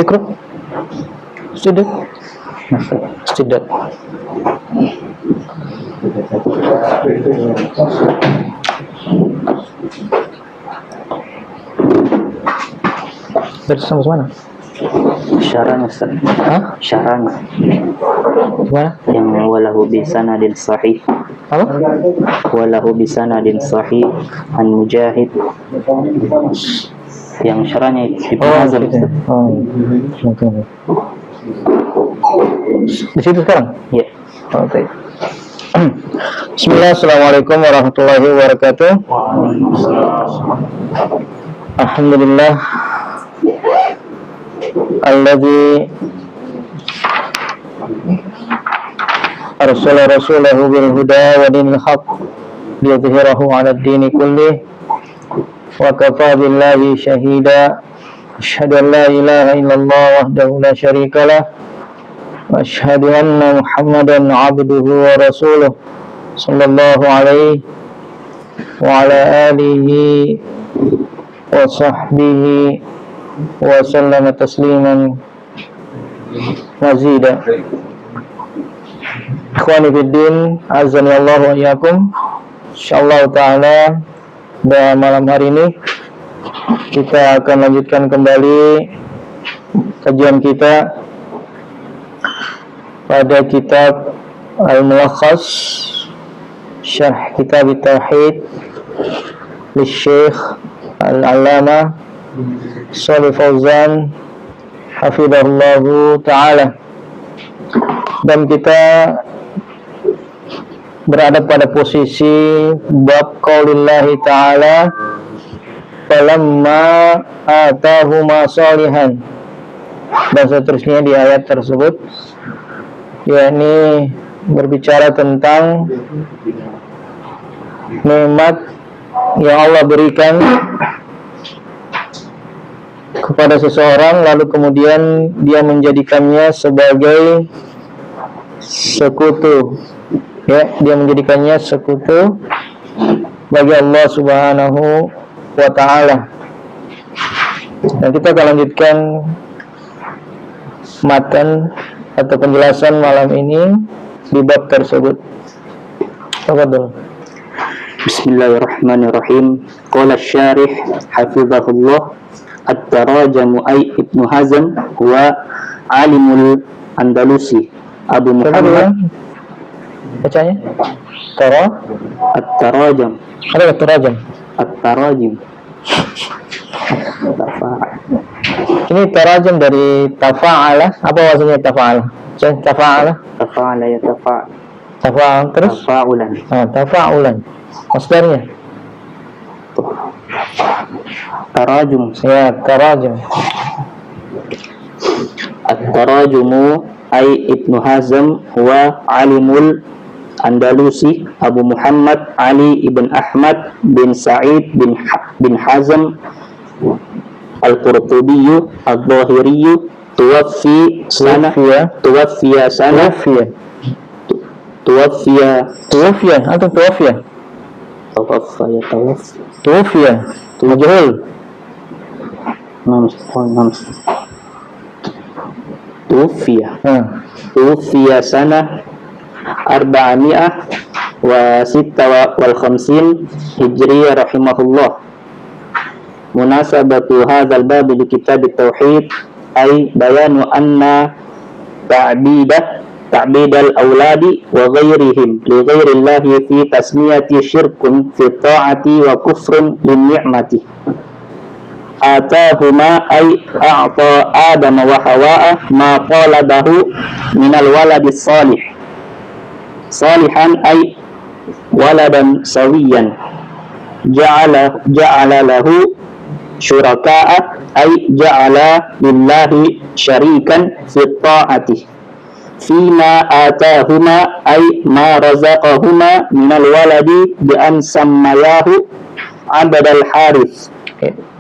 Ikra. Student. Dari sampai mana? Syarana Ustaz. Hah? Syarana. Gimana? Yang walahu bisanadin sahih. Apa? Walahu bisanadin sahih an Mujahid. Yang syaranya Ibnu Hazm. Gitu. Di situ sekarang? Ya. Oke. Bismillah, assalamualaikum warahmatullahi wabarakatuh. Alhamdulillah alladzi arsala rasulahu bil huda wa dinil haqq liyudhhirahu 'ala ad-dini kullih wa kafa billahi shahida. Asyhadu an la ilaha illallah wahdahu la syarika lah wa asyhadu anna Muhammadan 'abduhu wa rasuluh sallallahu alaihi wa ala alihi wa sahbihi wa sallama tasliman mazida. Ikhwani fiddin, azani Allah wa iyyakum. Insyaallah taala pada malam hari ini kita akan lanjutkan kembali kajian kita pada kitab Al-Mulakhas Syarh Kitab Tauhid li Syekh Al-Allamah Shalih Fauzan hafizahullahu ta'ala. Dan kita berada pada posisi bab qaulillahi ta'ala falamma atahuma salihan, dan seterusnya di ayat tersebut, yakni berbicara tentang nikmat yang Allah berikan kepada seseorang, lalu kemudian dia menjadikannya sebagai sekutu, ya, dia menjadikannya sekutu bagi Allah Subhanahu wa ta'ala. Dan kita akan lanjutkan matan atau penjelasan malam ini di bab tersebut. Tafadhol. Bismillahirrahmanirrahim. Qala asy-syarih hafizahullah, at-tarajamu ay Ibnu Hazm huwa alimul Andalusi Abu Muhammad. Bacanya at-tarajam. Ada at-tarajam. At-tarajim. Ini tarajam dari tafa'ala. Apa maksudnya tafa'ala? Tafa'ala. Tafa'ala ya Tafa'al terus? tafa'ulan. Tafa'ulan. Masdarnya? Tarajum. Ya, tarajum. At-tarajumu ay Ibnu Hazm huwa alimul Andalusi Abu Muhammad Ali ibn Ahmad bin Sa'id bin Hazm Al-Qurtubi Al-Zahiri tuwaffiya sana majhul. Tuwaffiya sana 456 Hijriyah rahimahullah. Munasabatu hadzal bab li kitab at-tauhid ay bayanu anna ta'bidal awladi wa ghairihim li ghairillahi fi tasmiyati syirkun fi ta'ati wa kufrun lin ni'mati. Atahuma ay a'ta Adam wa Hawa ma qalabahu minal waladis salih salihan ay waladan sawiyan ja'ala lahu syuraka'a ay ja'ala lillahi syarikan fi ta'ati fima atahuma ay ma razaqahuma minal waladi bi an sammayahu abdal harith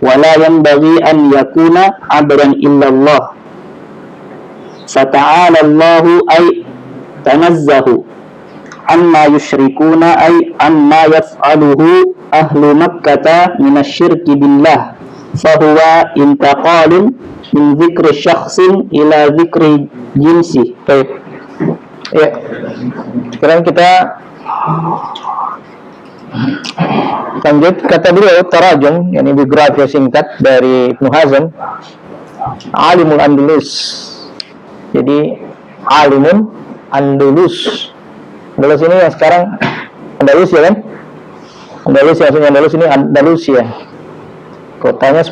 wala yanbaghi an yakuna abdan illallah. Fata'ala Allahu ay tanazzahu amma yusyrikuna ay amma yaf'aluhu ahlu Makkah minasyirki billah fahuwa intaqalun min dzikri syakhsin ila dzikri jinsi. Baik. Ya. Sekarang kita lanjut kata beliau tarajum, yakni biografi singkat dari Ibnu Hazm, Alimul Andalus. Jadi Alimun Andalus. Andalus ini yang sekarang Andalus ya kan? Andalus ya, maksudnya Andalus ini Andalusia. Kotanya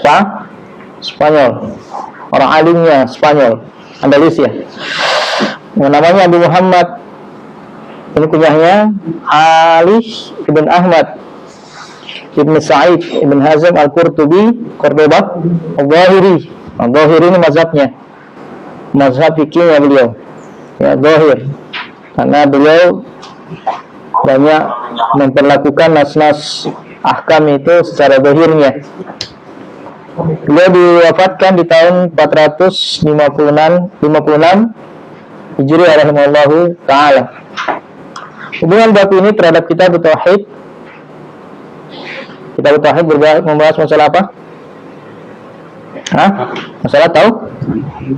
Spanyol. Orang alimnya Spanyol, Andalusia. Yang namanya Abu Muhammad. Ini kunyahnya Ali ibn Ahmad ibn Sa'id ibn Hazm al-Qurtubi Cordoba al-Zahiri. Al-Zahiri ini mazhabnya, mazhab fikihnya beliau, ya, Zahir. Karena beliau banyak memperlakukan nas-nas ahkam itu secara zahirnya. Beliau diwafatkan di tahun 456 Hijriah rahimahullahu ta'ala. Hubungan bab ini terhadap kitab Tauhid. Kitab Tauhid membahas masalah apa? Masalah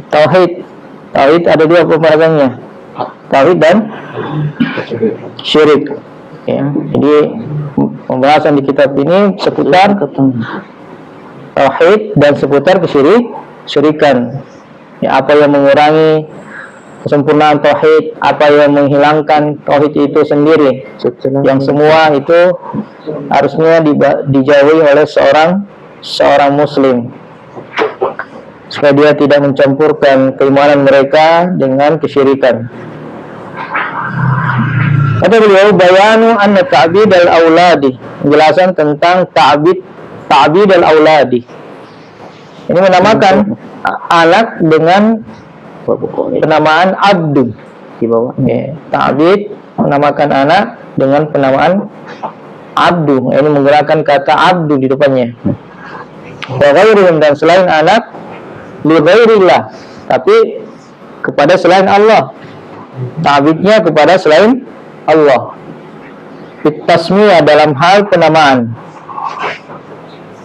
Tauhid. Tauhid ada dua pembahasannya, Tauhid dan syirik. Ya, jadi pembahasan di kitab ini seputar Tauhid dan seputar kesyirikan. Ya, apa yang mengurangi kesempurnaan tauhid, apa yang menghilangkan tauhid itu sendiri, yang semua itu harusnya dijauhi oleh seorang muslim, supaya dia tidak mencampurkan keimanan mereka dengan kesyirikan. Kata beliau, bayanu anna ta'bid al-auladi, penjelasan tentang ta'bid al-auladi. Ini menamakan anak dengan penamaan abdu di bawah. Ta'bid menamakan anak dengan penamaan abdu. Ini menggunakan kata abdu di depannya. Wa ghairihim, dan selain anak, li ghairillah, tapi kepada selain Allah. Ta'bidnya kepada selain Allah. Fit tasmiyah, dalam hal penamaan.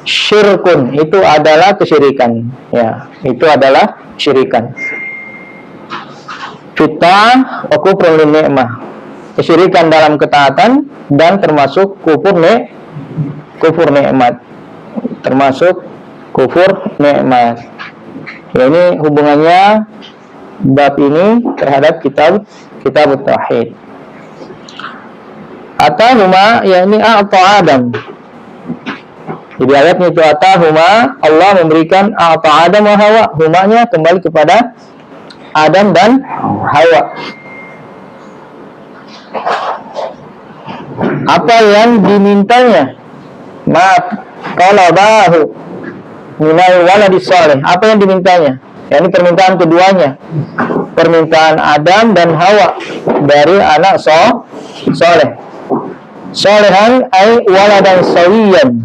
Syirkun, itu adalah kesyirikan. Ya, itu adalah syirikan. Fitah wa kufrun lin ni'mah, kesyirikan dalam ketaatan dan termasuk kufur nikmat, termasuk kufur nikmat. Ya, ini hubungannya bab ini terhadap kitab Tauhid. Atahuma, yakni a'ta Adam. Jadi ayatnya itu atahuma, Allah memberikan a'ta Adam wa Hawa, humanya kembali kepada Adam dan Hawa. Apa yang dimintanya? Talabahu minal waladi salih. Apa yang dimintanya? Ya, ini permintaan keduanya. Permintaan Adam dan Hawa dari anak soleh. Solehan ay waladan sawiyan.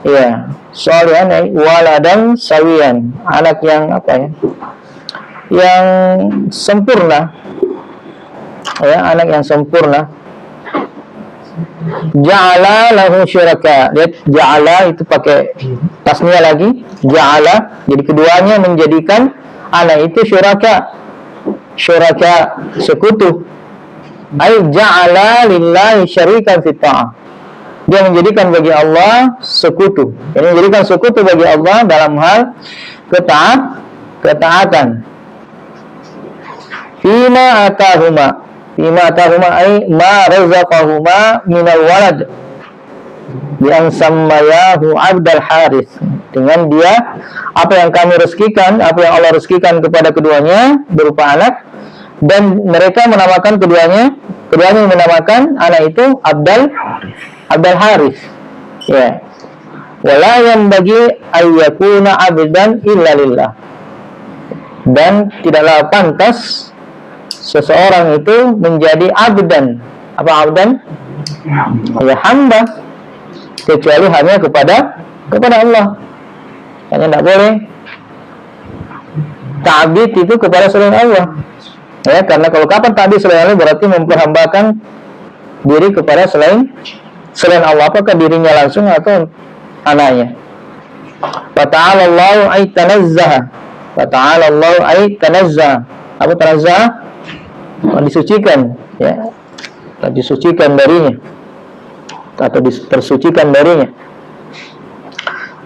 Ya, solehan ay waladan sawiyan. Anak yang apa ya? Yang sempurna, ya, anak yang sempurna. Ja'ala lahu syuraka. Lihat, ja'ala itu pakai tasniyah lagi, ja'ala. Jadi keduanya menjadikan anak itu syuraka sekutu. Ay ja'ala lillahi syarikan fit ta'ah. Dia menjadikan bagi Allah sekutu. Dia menjadikan sekutu bagi Allah dalam hal ketaatan. Fima atahuma ay ma razaqahuma minal walad, yang sammayahu Abdul Harith, dengan dia apa yang kami rezekikan, apa yang Allah rezekikan kepada keduanya berupa anak, dan mereka menamakan keduanya menamakan anak itu Abdul Harith. Ya. Wala yanbaghi ayyakuna abdan illa lillah, dan tidaklah pantas seseorang itu menjadi abdan. Apa abdan? Ya, hamba, kecuali hanya kepada Allah. Hanya tidak boleh ta'bid itu kepada selain Allah. Ya, karena kalau kapan ta'bid selain Allah berarti memperhambakan diri kepada selain Allah, apakah dirinya langsung atau anaknya. Wa ta'ala Allahu ay tanazzaha. Wa ta'ala Allahu ay tanazzaha. Apa tanazzaha? Disucikan, ya. Disucikan darinya atau dipersucikan darinya.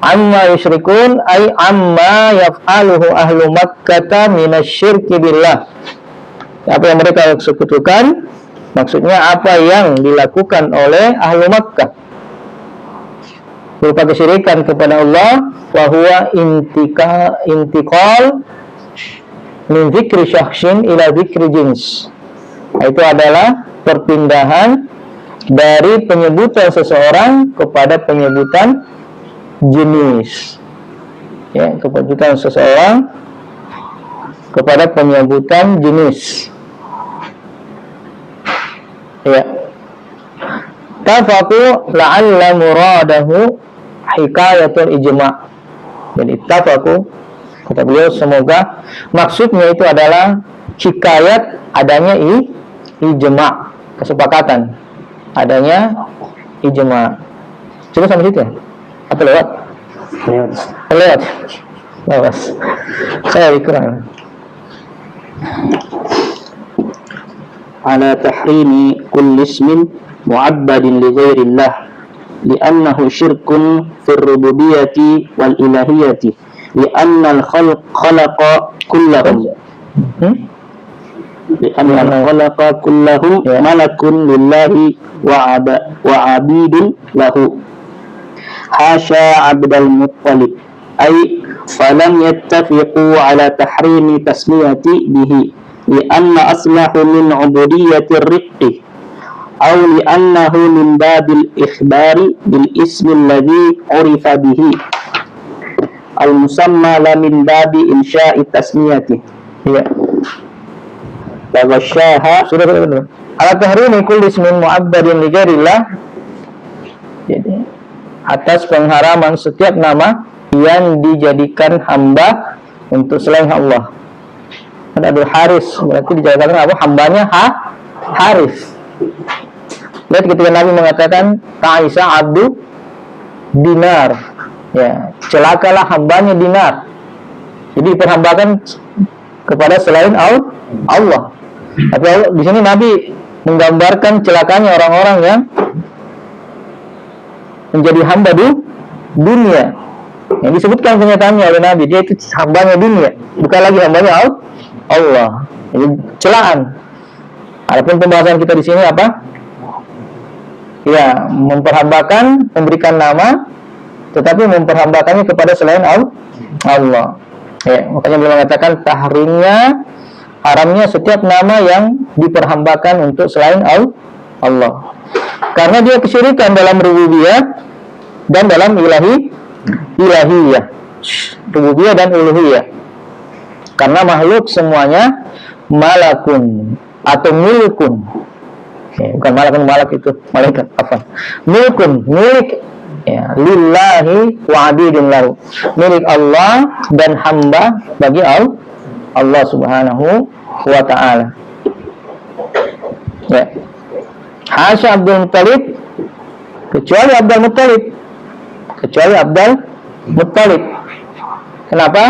Amma yusyrikun ay amma yaf'aluhu ahlu Makkah minasyirki billah. Apa yang mereka sekutukan, maksudnya apa yang dilakukan oleh ahlu Makkah berupa kesyirikan kepada Allah, wa huwa intiqal min dzikri syakhsin ila dzikri jins. Itu adalah perpindahan dari penyebutan seseorang kepada penyebutan jenis. Ya, penyebutan seseorang kepada penyebutan jenis. Ya. Tafaqu la'alla muradahu hikayatul ijma'. Jadi tafaqu, kata beliau, semoga maksudnya itu adalah hikayat adanya ijma', kesepakatan adanya ijma'. Coba sampai situ ya? Atau lewat? Lewat. Saya kurang. Ala tahrimi kulli ismin mu'abbadin li ghairillah li'annahu syirkun fir rububiyyati wal ilahiyyati li'anna al-khalaqa kullahum malakun lillahi wa abidun lahu hasya abdal muttalib ay falam yattafiqu ala tahrimi tasmiyati bihi li'anna aslahu min ubudiyyati riqqi aw li'annahu min babil ikhbari bil ismi alladhi urifa bihi al-musamma la min babi insya'i tasmiyati. Ya. Bagasyaha Sudah. Ala tahrimi kulli ismin mu'abbadin li ghairillah. Jadi atas pengharaman setiap nama yang dijadikan hamba untuk selain Allah. Abdul Haris berarti dijadikan apa? Hambanya Haris. Lihat ketika Nabi mengatakan Ta'isa abdu dinar, ya, celakalah hambanya dinar. Jadi diperhambakan kepada selain Allah. Tapi di sini Nabi menggambarkan celakanya orang-orang yang menjadi hamba dunia. Yang disebutkan kenyataannya oleh Nabi, dia itu hambanya dunia, bukan lagi hambanya Allah. Ini celaan. Adapun pembahasan kita di sini apa? Ya, memperhambakan, memberikan nama, tetapi memperhambakannya kepada selain Allah. Ya, makanya beliau mengatakan tahrimnya, haramnya setiap nama yang diperhambakan untuk selain Allah. Karena dia kesyirikan dalam rububiyah dan dalam ilahiyah. Rububiyah dan uluhiyah. Karena makhluk semuanya malakun atau milikun. Ya, bukan malak itu malaikat, apa? Milik, ya, lillahi wa abidin lahu. Milik Allah dan hamba bagi Allah Subhanahu wa ta'ala. Ya. Hasya Abdul Muttalib, kecuali Abdul Muttalib. Kenapa?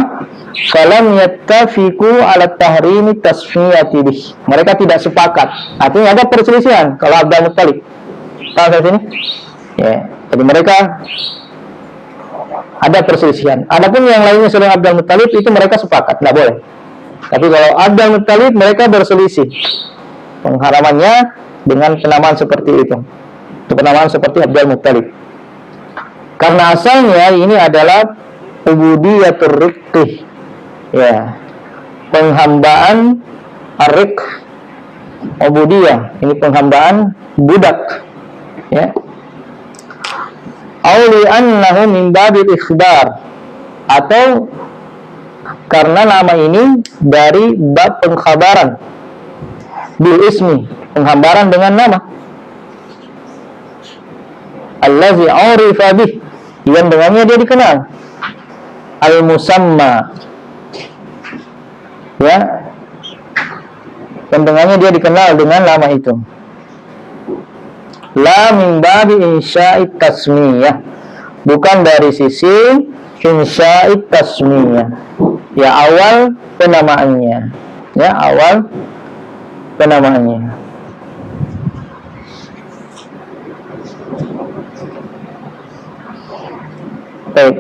Falam yattafiqu ala tahrimi tasmiyati bih. Mereka tidak sepakat. Artinya ada perselisihan kalau Abdul Muttalib. Tahu saya sini? Ya, jadi mereka ada perselisihan. Adapun yang lainnya selain Abdul Muttalib itu mereka sepakat, tidak boleh. Tapi kalau Abdul Muttalib mereka berselisih pengharamannya dengan penamaan seperti itu. Penamaan seperti Abdul Muttalib. Karena asalnya ini adalah ubudiyatur riqqih. Ya, penghambaan ar-riq, ubudiyah, ini penghambaan budak, ya. Auli annahu min babil ikhbar, atau karena nama ini dari bab pengkhabaran, bil ismi, penghambaran dengan nama, allazi urifa bih, yang dengannya dia dikenal, al-musamma, ya, dan dengannya dia dikenal dengan nama itu. La min babi insya'it tasmiyah, bukan dari sisi insya'it tasmiyah, ya awal penamaannya, ya awal penamaannya. Baik.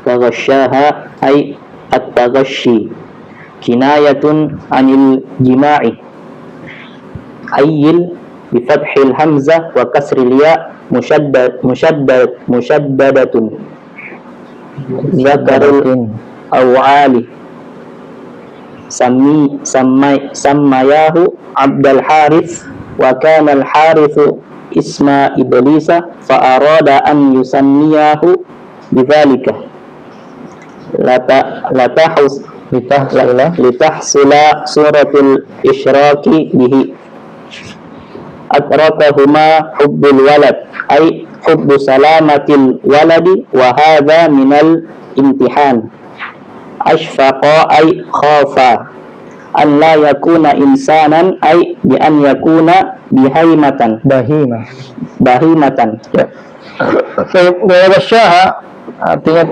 Taghasyaha ay at-taghashyi kinayatun anil jima'i ayyil bi fathil hamzah wa kasril ya musyaddadatun zakarul awali sammayahu Abdul Harith wa kana al Harithu isma iblisa fa arada an yusammiyahu bidzalika litahsila suratul isyraki bihi adrakahuma hubbul walad ay hubbu salamatil waladi wa hadha minal imtihan ashfaqa ay khafa an la yakuna insanan ay bi an yakuna bahimatan. Ya. Taghasyaha artinya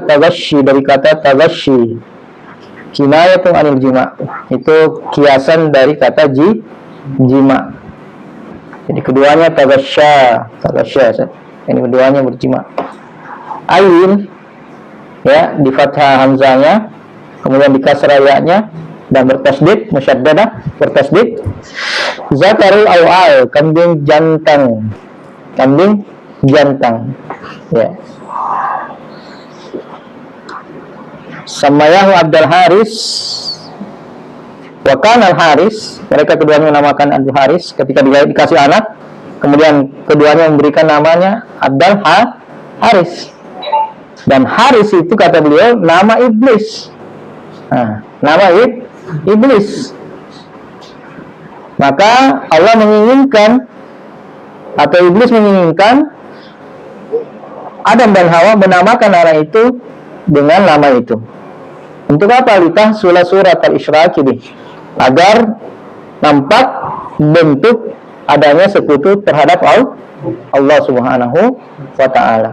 taghashyi dari kata taghashyi. Kinayatun anil jima', itu kiasan dari kata jima'. Jadi keduanya taghasya. Ini keduanya berjima'. Ayin, ya, di fathah hamzahnya, kemudian di kasrah ya-nya, dan bertasdid, musyaddadah, bertasdid. Zakarul awal, kambing jantan. Ya. Samayahu Abdul Haris wa kana al Haris, mereka keduanya menamakan Abdul Haris ketika dikasih anak, kemudian keduanya memberikan namanya Abdul Haris. Dan Haris itu kata beliau nama iblis. Nah, nama iblis. Maka Allah menginginkan, atau iblis menginginkan, Adam dan Hawa menamakan anak itu dengan nama itu. Untuk apa? Litahsula surat al-isyraki bih, agar nampak bentuk adanya sekutu terhadap Allah Subhanahu wa ta'ala.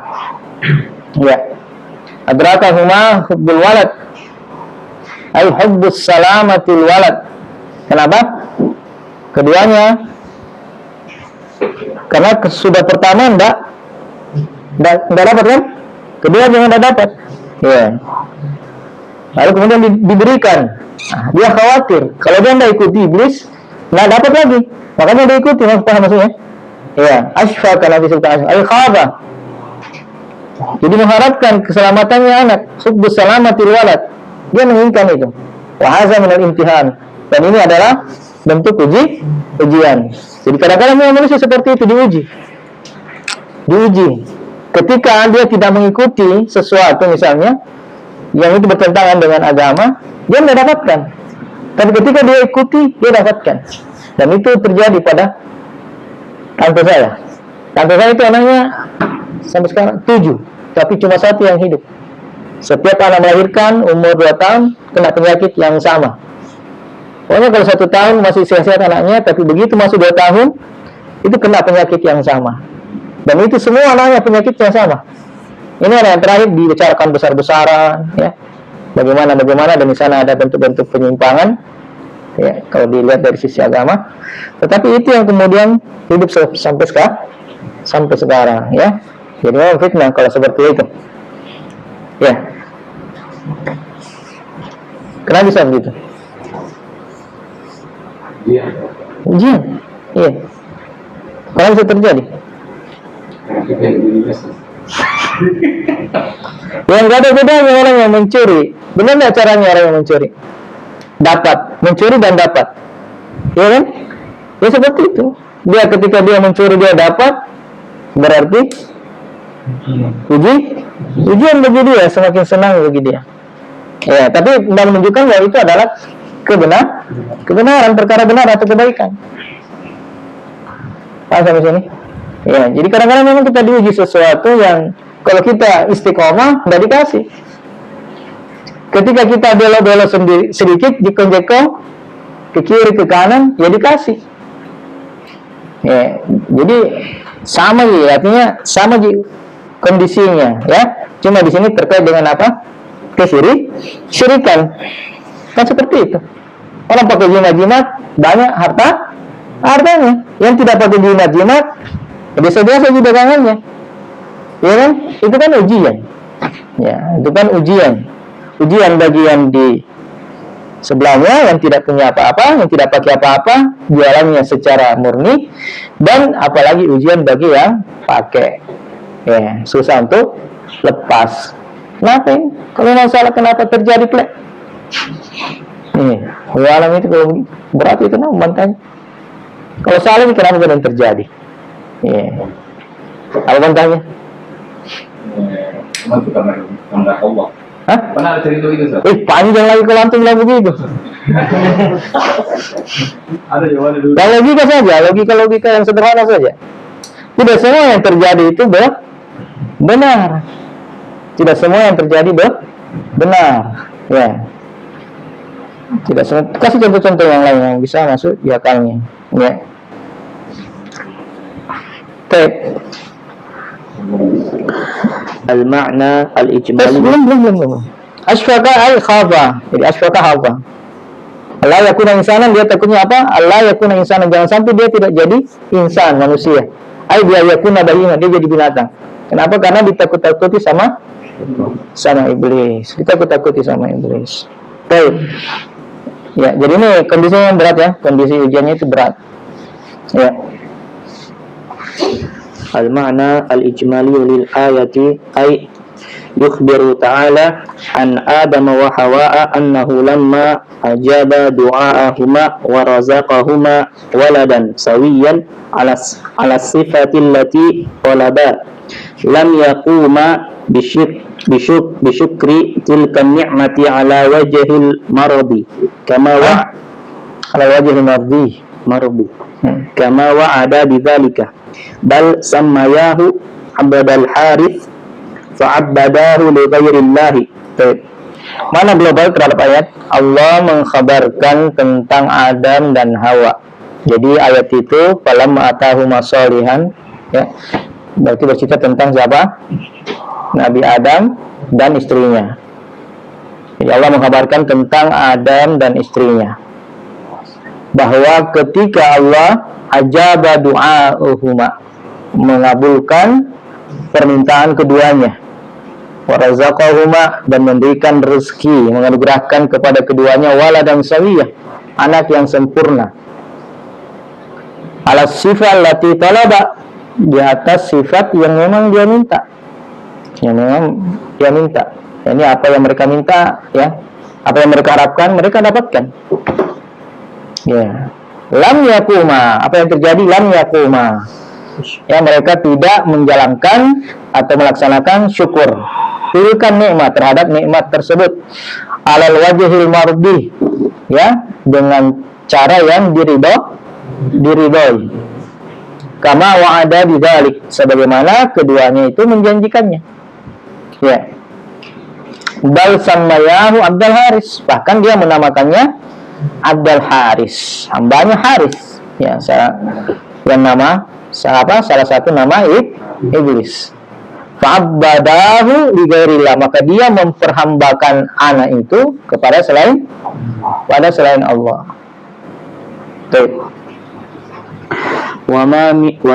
Ya. Adrakahuma hubbul walad ay hubbus salamatil walad. Kenapa? Keduanya, karena sudah pertama enggak dapat kan? Kedua jangan enggak dapat. Ya. Lalu kemudian diberikan. Nah, dia khawatir kalau dia enggak ikuti iblis, enggak dapat lagi. Makanya dia ikuti, paham maksudnya? Ya, asfaqa nabi sultan al-khaba. Jadi mengharapkan keselamatannya anak, hubbus salamatil walad. Dia menginginkan itu. Wa hadza minal imtihan. Dan ini adalah bentuk ujian. Jadi kadang-kadang manusia seperti itu diuji. Ketika dia tidak mengikuti sesuatu misalnya yang itu bertentangan dengan agama, dia tidak dapatkan. Tapi ketika dia ikuti, dia dapatkan. Dan itu terjadi pada tante saya. Tante saya itu anaknya sampai sekarang 7, tapi cuma 1 yang hidup. Setiap anak melahirkan umur 2 tahun kena penyakit yang sama. Pokoknya kalau 1 tahun masih sehat-sehat anaknya, tapi begitu masuk 2 tahun itu kena penyakit yang sama. Dan itu semua anaknya penyakit yang sama. Ini ada yang terakhir dibicarakan besar-besaran, ya. Bagaimana dan di sana ada bentuk-bentuk penyimpangan, ya, kalau dilihat dari sisi agama. Tetapi itu yang kemudian hidup sampai sekarang, ya. Jadi memang fitnah kalau seperti itu. Ya. Kenapa bisa begitu? Ujian. Iya. Kalau bisa terjadi. Yang gak ada bedanya orang yang mencuri. Benar nggak caranya orang yang mencuri? Mencuri dan dapat. Ya kan? Ya seperti itu. Dia ketika dia mencuri dia dapat, berarti ujian bagi dia, semakin senang bagi dia. Ya, tapi menunjukkan bahwa itu adalah kebenaran, perkara benar atau kebaikan. Paham sampai sini? Ya, jadi kadang-kadang memang kita diuji sesuatu yang kalau kita istiqomah tidak dikasih. Ketika kita belok-belok sedikit, jekong-jekong ke kiri ke kanan, ya dikasih. Ya, jadi sama sih, artinya sama sih kondisinya, ya. Cuma di sini terkait dengan apa? Kesyirikan. Kan seperti itu. Orang pakai jimat-jimat banyak hartanya. Yang tidak pakai jimat-jimat biasa-biasa juga dagangannya. Ya kan? Itu kan ujian. Ya, itu kan ujian. Ujian bagi yang di sebelahnya yang tidak punya apa-apa, yang tidak pakai apa-apa, jualannya secara murni, dan apalagi ujian bagi yang pakai. Ya, susah untuk lepas. Kenapa ini? Kalau masalah kenapa terjadi plek? Nih, alam itu kalau berat itu nah bantanya. Kalau salah ini kenapa kadang terjadi? Ya. Apa bantanya? Karena Allah. Hah? Pernah ada cerita itu, Ustaz? Panjang lagi kalau antum bilang begitu. Ada jawaban dulu. Yang logika saja, logika yang sederhana saja. Tidak semua yang terjadi itu benar. Tidak semua yang terjadi benar. Ya. Tidak semua. Kasih contoh-contoh yang lain yang bisa masuk di akalnya. Ya. Baik. Al-ma'na al-ijmali. Belum. Asfaqa al-khafa. Jadi asfaqa khafa. Allah yakuna insanan, dia takutnya apa? Allah yakuna insanan, jangan sampai dia tidak jadi insan, manusia. Ai dia yakuna bahima, dia jadi binatang. Kenapa? Karena ditakut-takuti sama iblis. Ditakut-takuti sama iblis. Baik. Ya, jadi ini kondisinya yang berat ya. Kondisi ujiannya itu berat. Ya. Al-ma'na al-ijmali lil ayati ay yukhbiru ta'ala an Adam wa Hawa annahu lamma ajaba du'aahuma wa razaqahuma waladan sawiyan ala sifati allati talaba lam yaquma bisyukri tilka ni'mati ala wajhil maradi kama ala wajhil maradi kama wa'ada bidzalika bal sammayahu abdal harith fa'abbadahu li ghairillahi. Mana global terhadap ayat Allah mengkhabarkan tentang Adam dan Hawa. Jadi ayat itu falamma atahuma sholihan, ya, berarti bercerita tentang siapa? Nabi Adam dan istrinya. Jadi Allah mengkhabarkan tentang Adam dan istrinya, bahwa ketika Allah ajaba du'a'uhuma, mengabulkan permintaan keduanya, warazaqahuma, dan memberikan rezeki, menganugerahkan kepada keduanya waladan sawiyah, anak yang sempurna, ala sifat lati talaba, di atas sifat yang memang dia minta. Ini apa yang mereka minta, ya, apa yang mereka harapkan, mereka dapatkan. Ya. Lam yakuma, apa yang terjadi? Lam yakuma, ya, mereka tidak menjalankan atau melaksanakan syukur, tilkan nikmat, terhadap nikmat tersebut, alal wajhil mardi, ya, dengan cara yang diridhoi, kama wa'ada bidzalik, sebagaimana keduanya itu menjanjikannya. Ya. Bal sammayahu Abdul Haris, bahkan dia menamakannya Abdul Haris, hambanya Haris, ya, yang nama salah satu nama iblis. Fa'abbadahu li ghairillah, maka dia memperhambakan anak itu kepada selain Allah. Baik. Wa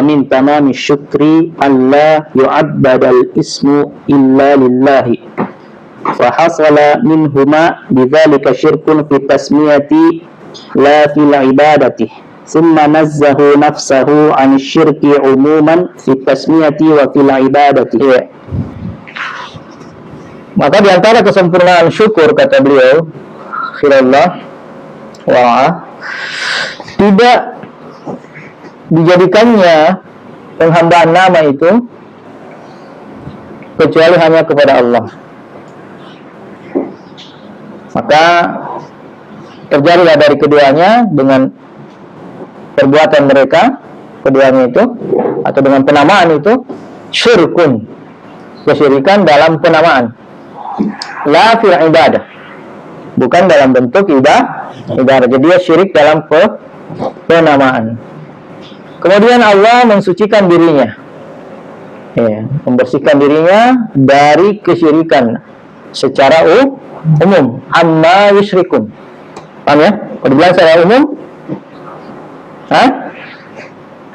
min tamami syukri alla yu'abbadal ismu illa lillahi fa hasala minhuma bidzalika syirkun fi tasmiyati la fil ibadati thumma nazzahu nafsahu 'an syirki 'umuman fi tasmiyati wa fil ibadati. Maka di antara kesempurnaan syukur, kata beliau firallah wa tidak dijadikannya penghambaan nama itu kecuali hanya kepada Allah. Maka terjadilah dari keduanya dengan perbuatan mereka keduanya itu, atau dengan penamaan itu, syirkun, kesyirikan dalam penamaan, la fil ibadah, bukan dalam bentuk ibadah. Jadi dia syirik dalam penamaan. Kemudian Allah mensucikan dirinya, ya, membersihkan dirinya dari kesyirikan secara umum. Amma yusyrikun. Paham ya? Kalau dibilang secara umum,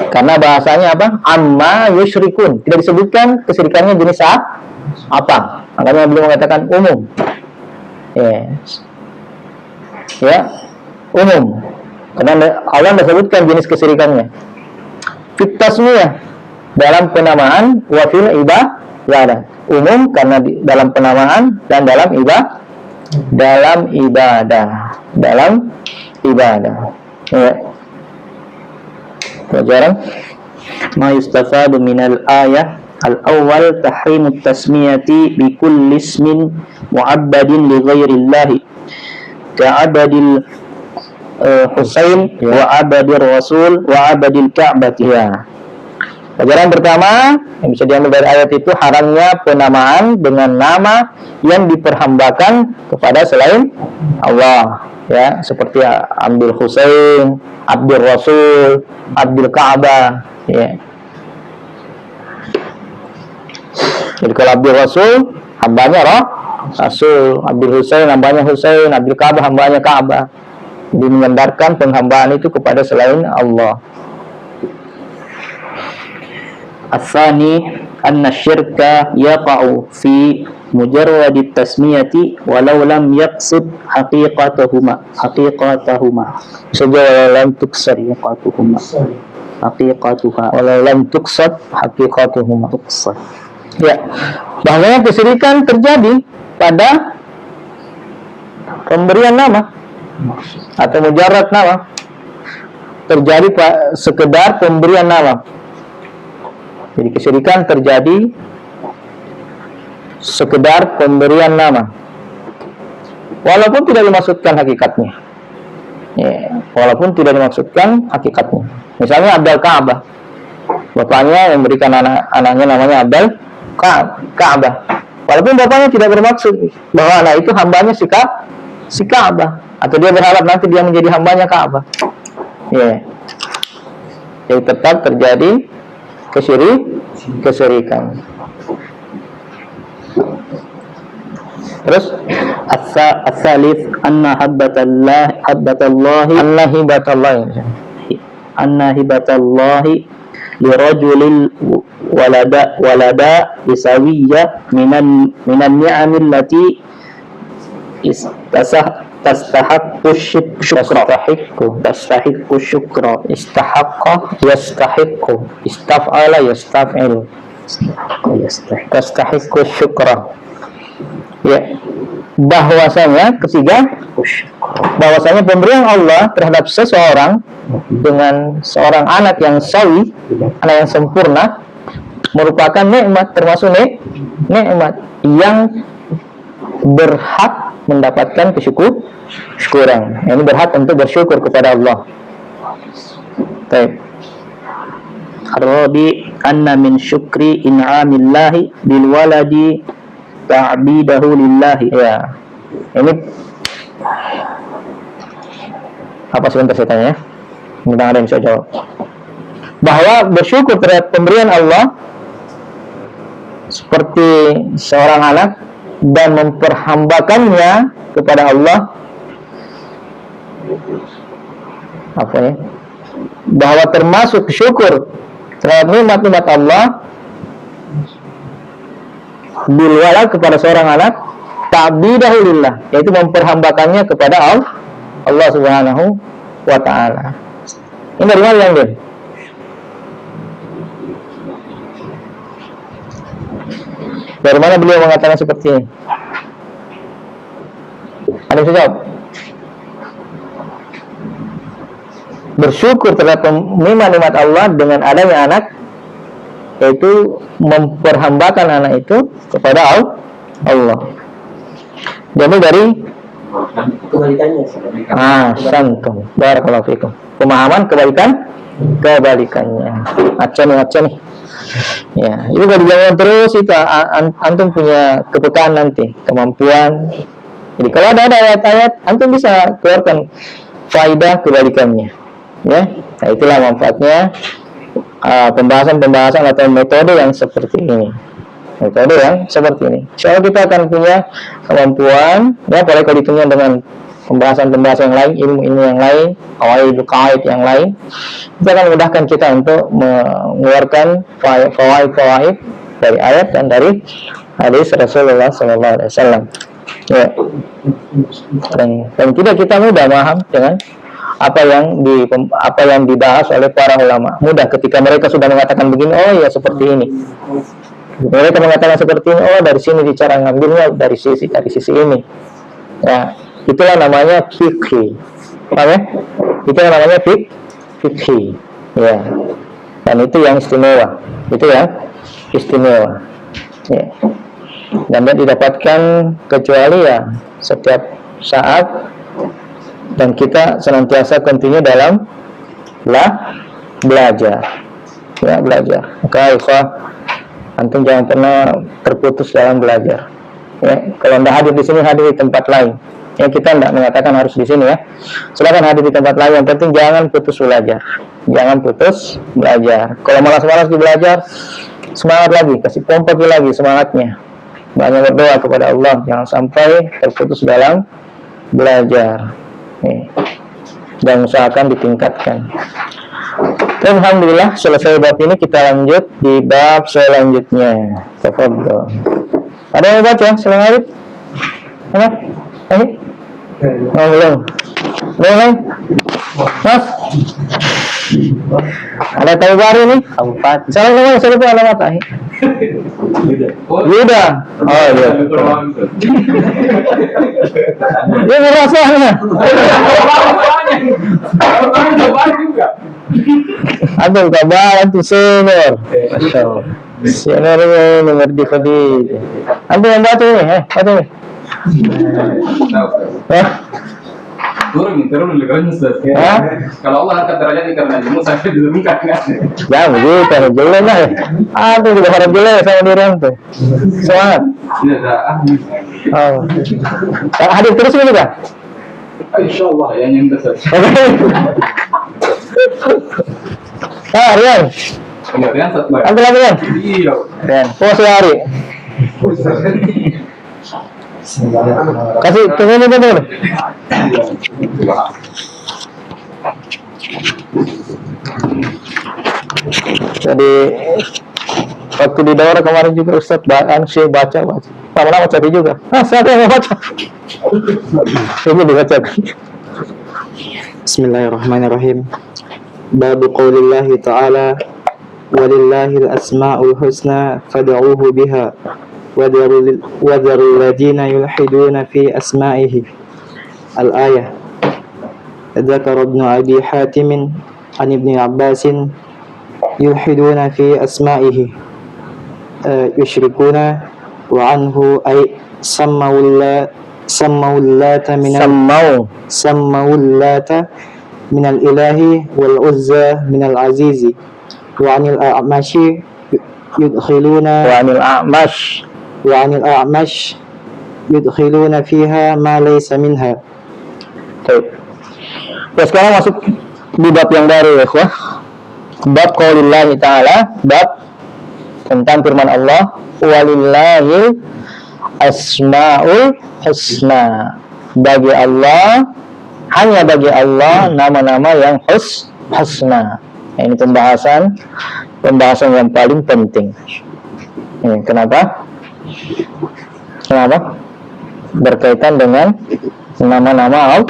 karena bahasanya apa? Amma yusyrikun. Tidak disebutkan kesyirikannya jenis apa. Makanya beliau mengatakan umum. Ya, umum. Karena Allah disebutkan jenis kesyirikannya. Fit tasmiyah, dalam penamaan, wa fil ibadah, umum karena dalam penamaan dan dalam ibadah. Ya. Pelajaran Ma yustafadu minal ayah al-awwal tahrimut tasmiyati bi kulli ismin mu'abbadin li ghairillahi ka'abadil Husain wa abadir Rasul wa abadil Ka'bati. Ya. Pelajaran pertama yang bisa diambil dari ayat itu haramnya penamaan dengan nama yang diperhambakan kepada selain Allah, ya, seperti Abdul Husain, Abdul Rasul, Abdul Ka'bah, ya. Jadi kalau Abdul Rasul hambanya Rasul, Abdul Husain hambanya Husain, Abdul Ka'bah hambanya Ka'bah. Jadi menyandarkan penghambaan itu kepada selain Allah. As-tsani anna syirka yaqa'u fi mujarradi tasmiyati walau lam yaqsid haqiqatahuma Walau lam tuksad haqiqatuha walau lam tuksad haqiqatuhuma. Ya, bahwa kesyirikan terjadi pada pemberian nama atau mujarrad nama, terjadi sekedar pemberian nama. Jadi kesyirikan terjadi sekedar pemberian nama, walaupun tidak dimaksudkan hakikatnya. Ya, walaupun tidak dimaksudkan hakikatnya. Misalnya Abdul Ka'bah, bapaknya memberikan anaknya namanya Abdul Ka'bah, walaupun bapaknya tidak bermaksud bahwa anak itu hambanya si Ka'bah, atau dia berharap nanti dia menjadi hambanya Ka'bah. Ya, jadi tetap terjadi kesyirikan. Terus as-salif anna hibatallahi li rajulil walada bisawiyya minan ni'amil lati tastahiqqu syukra istahaqqa yastahiqqu istaf'ala yastaf'il tastahiqqu syukra. Ya, bahwasanya pemberian Allah terhadap seseorang dengan seorang anak yang sawi, anak yang sempurna, merupakan nikmat, termasuk nikmat yang berhak mendapatkan kesyukuran. Ini berhak untuk bersyukur kepada Allah. Baik. Ar-rabi anna min syukri in'amillahi bil waladi ta'bidahu lillahi. Ya. Ini apa sebentar saya tanya ya. Mudah ada yang bisa jawab. Bahwa bersyukur terhadap pemberian Allah seperti seorang anak dan memperhambakannya kepada Allah, apa ya? Bahwa termasuk syukur terhadap nikmat-nikmat Allah bil walad kepada seorang anak, ta'bidahu lillah, yaitu memperhambakannya kepada Allah Subhanahu wa ta'ala. Ini dari mana yang dia? Dari mana beliau mengatakan seperti ini? Ada yang bisa jawab? Bersyukur terhadap nikmat Allah dengan adanya anak, yaitu memperhambakan anak itu kepada Allah. Jadi dari santum. Barakallahu fikum. Pemahaman kebalikannya. Acah nih. Ya, itu kalau dijalankan terus itu antum punya kepekaan nanti, kemampuan. Jadi kalau ada ayat-ayat, antum bisa keluarkan faidah kebalikannya. Ya, nah itulah manfaatnya pembahasan atau metode yang seperti ini. Insya Allah kita akan punya kemampuan, ya, apalagi kalau ditunjukkan dengan pembahasan yang lain, ilmu yang lain, qawaid yang lain, itu akan memudahkan kita untuk mengeluarkan fawaid dari ayat dan dari hadis Rasulullah SAW. Ya. Dan kita mudah paham dengan apa yang dibahas oleh para ulama. Mudah ketika mereka sudah mengatakan begini, oh ya seperti ini. Mereka mengatakan seperti ini, oh dari sini cara ngambilnya dari sisi ini. Ya, itulah namanya fikih. Paham ya? Itulah namanya fikih. Ya. Dan itu yang istimewa. Ya. Dan dia didapatkan kecuali ya setiap saat, dan kita senantiasa continue dalam belajar. Ya, belajar. Maka antum jangan pernah terputus dalam belajar. Ya, kalau anda hadir di sini, hadir di tempat lain. Ya, kita tidak mengatakan harus di sini ya. Silakan hadir di tempat lain. Yang penting jangan putus belajar. Kalau malas-malas di belajar, semangat lagi, kasih pompa lagi semangatnya. Banyak berdoa kepada Allah, jangan sampai terputus dalam belajar. Dan usahakan ditingkatkan. Alhamdulillah, selesai bab ini, kita lanjut di bab selanjutnya. Tafadhol. Ada yang baca selain Arif? Ada? Belum. Mas? Ada tahu baru nih? Empat. Saya lupa alamat ahi. Yuda. Oh iya. Dia merasanya. Aduh, kabar itu senior. Senior nomor di. Ada yang baca nih, baca nih. Turun lebih Ustaz. Kalau Allah angkat derajat karena ilmu sampai didemikan. Ya begitu, jelek lah. Aduh, udah harap jelek sama diri tuh. Semangat. Oh. Hadir terus ini kan? Insyaallah yang besar. Rian. Rian satu lagi. Ambil lagi Rian. Iya. Rian, pos hari. Kasih tunggu dulu. Jadi waktu di daurah kemarin juga Ustaz Syekh baca. Lama-lama cari juga. Siapa yang mau baca? Ini dibaca. Bismillahirrahmanirrahim. Bab qaulillahi ta'ala walillahil asma'ul husna fad'uuhu biha وذروا الذين يلحدون في أسمائه. الآية. ذكر ابن أبي حاتم عن ابن عباس يلحدون في أسمائه يشركون وعنه أي سموا اللات من الإله والعزى من العزيز وعن الأعمش يدخلون وعن الأعمش يدخلون فيها ما ليس منها. Sekarang masuk di bab yang baru ya, ikhwah. Bab qaulillahi ta'ala, bab tentang firman Allah, walillahil asmaul husna. Bagi Allah, hanya bagi Allah nama-nama yang husna. Ini pembahasan yang paling penting. Kenapa? Berkaitan dengan nama-nama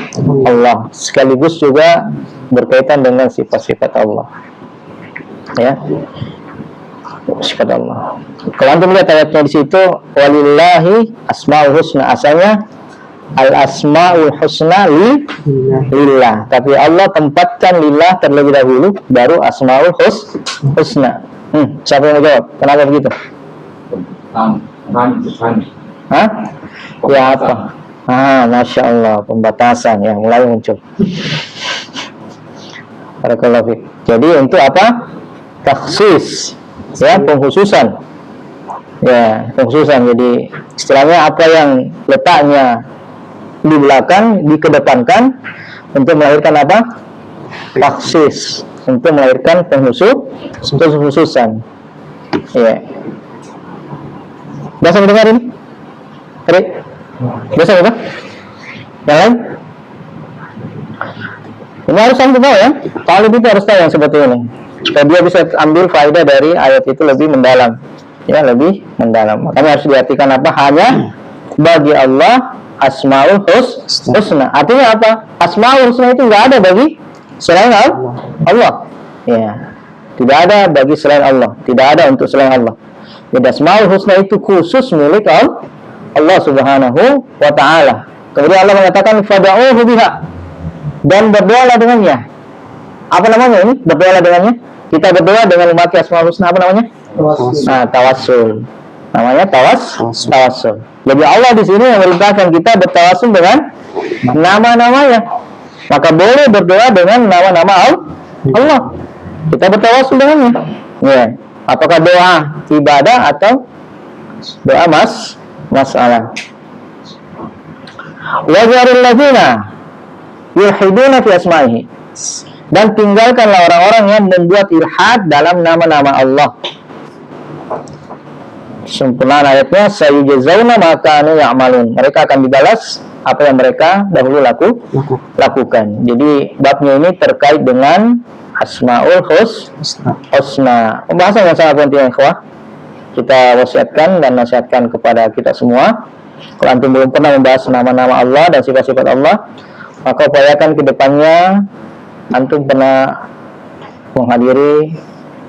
Allah, sekaligus juga berkaitan dengan sifat-sifat Allah. Ya, sifat Allah. Kalau antum lihat ayatnya di situ, walillahi asmaul husna, asalnya al asmaul husna lillah, tapi Allah tempatkan lillah terlebih dahulu, baru asmaul husna. Siapa yang mau jawab? Kenapa begitu? Hah? Ya apa? Masya Allah, pembatasan yang mulai muncul. Barakallahu fiik. Jadi untuk apa? Takhsis, ya, pengkhususan. Ya, pengkhususan. Jadi istilahnya apa yang letaknya di belakang dikedepankan untuk melahirkan apa? Takhsis. untuk melahirkan pengkhususan. Ya. Biasa mendengar ini? Tadi? Biasa apa? Yang lain? Ini harus sampai tahu ya. Talib itu harus tahu yang seperti ini. Supaya dia bisa ambil faedah dari ayat itu lebih mendalam. Ya, lebih mendalam. Makanya harus diartikan apa? Hanya bagi Allah Asmaul Husna. Artinya apa? Asmaul Husna itu nggak ada bagi selain Allah. Ya. Tidak ada bagi selain Allah. Tidak ada untuk selain Allah. Jadi Asmaul Husna itu khusus milik Allah Subhanahu wa ta'ala. Kemudian Allah mengatakan fada'uhu biha, dan berdoalah dengannya. Apa namanya ini? Berdoalah dengannya. Kita berdoa dengan memakai Asmaul Husna, apa namanya? Nah, tawassul. Namanya tawassul. Jadi Allah di sini memerintahkan kita bertawassul dengan nama-namanya. Maka boleh berdoa dengan nama-nama Allah. Kita bertawassul dengannya. Ya. Apakah doa ibadah atau doa masalah? Wa zarul ladzina yulhiduna fi asma'ihi, dan tinggalkanlah orang-orang yang membuat ilhad dalam nama-nama Allah. Sempurnaan ayatnya, sayujzauna ma kanu ya'malun, mereka akan dibalas apa yang mereka dahulu lakukan. Jadi babnya ini terkait dengan Asmaul Husna. Pembahasan yang sangat penting, ikhwah. Kita wasiatkan dan nasihatkan kepada kita semua. Kalau antum belum pernah membahas nama-nama Allah dan sifat-sifat Allah, maka upayakan ke depannya antum pernah menghadiri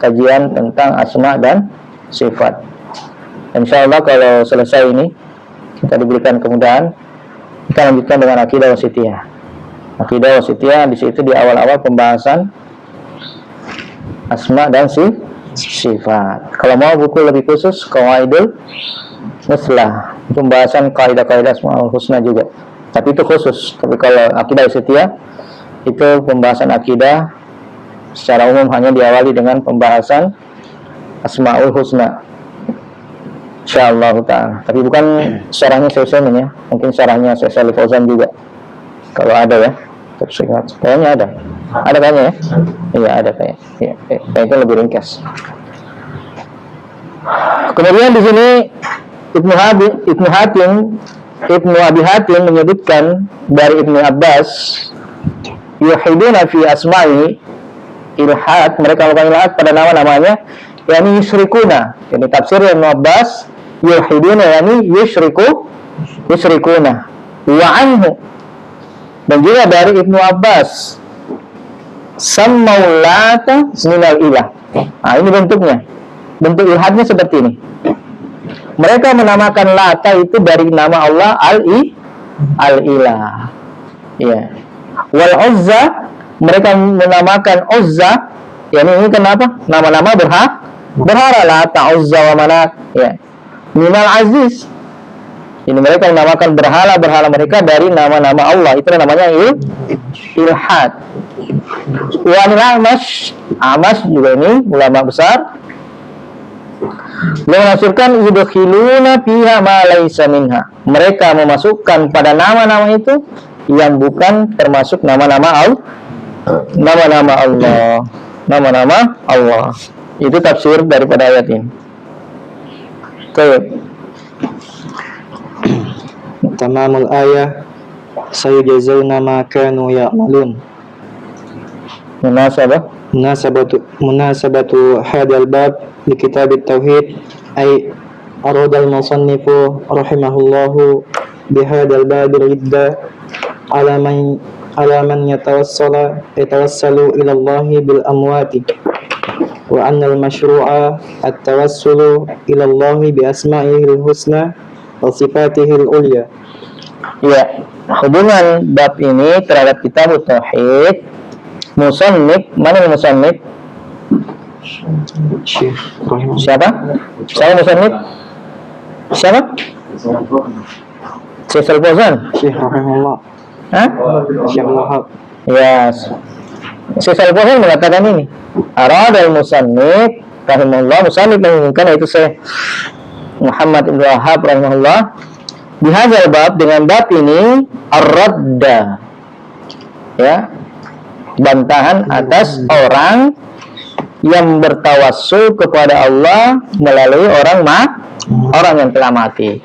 kajian tentang asma dan sifat. Insya Allah kalau selesai ini kita diberikan kemudahan, kita lanjutkan dengan akidah wasitiyah. Akidah wasitiyah di situ di awal-awal pembahasan asma dan sifat. Kalau mau buku lebih khusus, Qawaidul Muslah, pembahasan kaidah-kaidah Asmaul Husna juga. Tapi itu khusus. Tapi kalau akidah wasitiyah itu pembahasan akidah secara umum hanya diawali dengan pembahasan Asmaul Husna. Insyaallah ta'ala. Tapi bukan syarahnya Syaikhul ya. Mungkin syarahnya Syaikhul Fauzan juga. Kalau ada ya. Kayaknya ada. Ada kayaknya ya? Iya ada kayak. Iya, kayaknya lebih ringkas. Kemudian di sini Ibnu Abi Hatim menyebutkan dari Ibnu Abbas, yuhiduna fi asma'i, ilhad, mereka melakukan ilhad pada nama-namanya, yakni yusyrikuna. Jadi tafsir Ibnu Abbas, yuhiduna yakni yusyrikuna. Wa anhu, dan juga dari Ibnu Abbas, sammaulata minal ilah. Nah, ini bentuknya. Bentuk ilhadnya seperti ini. Mereka menamakan Lata itu dari nama Allah Al-Ilah. Ya. Wal Uzza, mereka menamakan Uzza, yakni ini kenapa? Nama-nama berhala Lata, Uzza wa Manat. Ya. Minal Aziz. Ini mereka menamakan berhala-berhala mereka dari nama-nama Allah. Itu namanya ilhad. Wa Amash juga ini ulama besar menafsirkan yudkhiluna fiha ma laysa minha. Mereka memasukkan pada nama-nama itu yang bukan termasuk nama-nama Allah. Nama-nama Allah. Itu tafsir daripada ayat ini. Baik. Tamamul ayah sayujazawna ma kanu ya'malun. Munasabatu hadal bab di kitab at-tauhid ay arada al-musannifu rahimahullahu bihadal bab ridda ala man yatawassalu ila Allah bil amwati wa anna al-mashru'a at-tawassulu ila Allah bi asma'ihi al-husna wa sifatihi al-ulya. Ya, hubungan bab ini terhadap kitab tauhid. Musannif, mana musannif? Siapa? Saya musannif? Siapa? Syaikhul Fauzan. Syekh rahimahullah. Hah? Syekh Wahab. Ya. Syaikhul Fauzan mengatakan ini. Aradal musannif rahimahullah, musannif menginginkan yaitu Syekh Muhammad Ibn Wahab rahimahullah, bihadzal bab, dengan bab ini ar-radda. Ya. bantahan atas orang yang bertawassul kepada Allah melalui orang yang telah mati.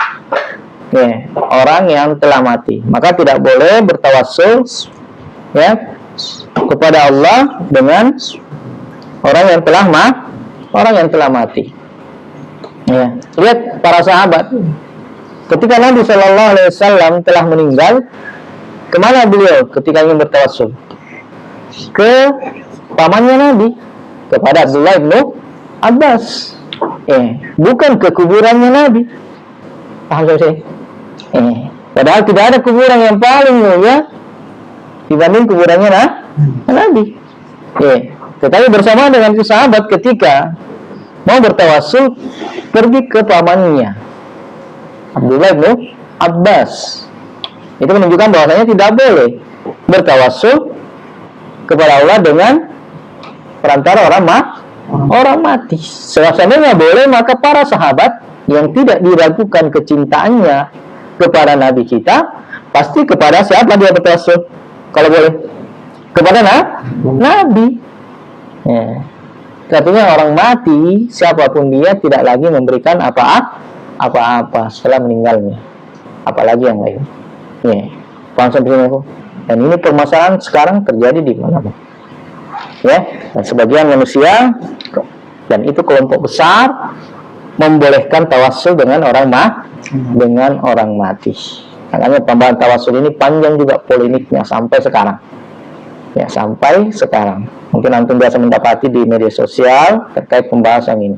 Ya, orang yang telah mati. Maka tidak boleh bertawassul ya kepada Allah dengan orang yang telah mati. Ya, lihat para sahabat. Ketika Nabi Shallallahu Alaihi Wasallam telah meninggal, kemana beliau ketika ingin bertawassul? Ke pamannya Nabi, kepada Abdullah bin Abbas. Bukan ke kuburannya Nabi. Paham saya? Padahal tidak ada kuburan yang paling mulia dibanding kuburannya Nabi. Tetapi bersama dengan sahabat ketika mau bertawassul pergi ke pamannya Abdullah bin Abbas. Itu menunjukkan bahwasanya tidak boleh bertawassul kepada Allah dengan perantara orang mati. Seandainya boleh, maka para sahabat yang tidak diragukan kecintaannya kepada Nabi kita, pasti kepada siapa dia bertawassul? Kalau boleh, kepada Nabi. Ya. Artinya orang mati, siapapun dia, tidak lagi memberikan apa-apa setelah meninggalnya, apalagi yang lain. Paham sampai sini aku? Dan ini permasalahan sekarang terjadi di mana-mana. Ya, dan sebagian manusia, dan itu kelompok besar, membolehkan tawassul dengan orang mati. Makanya pembahasan tawassul ini panjang juga polemiknya sampai sekarang. Ya, sampai sekarang. Mungkin antum biasa mendapati di media sosial terkait pembahasan ini.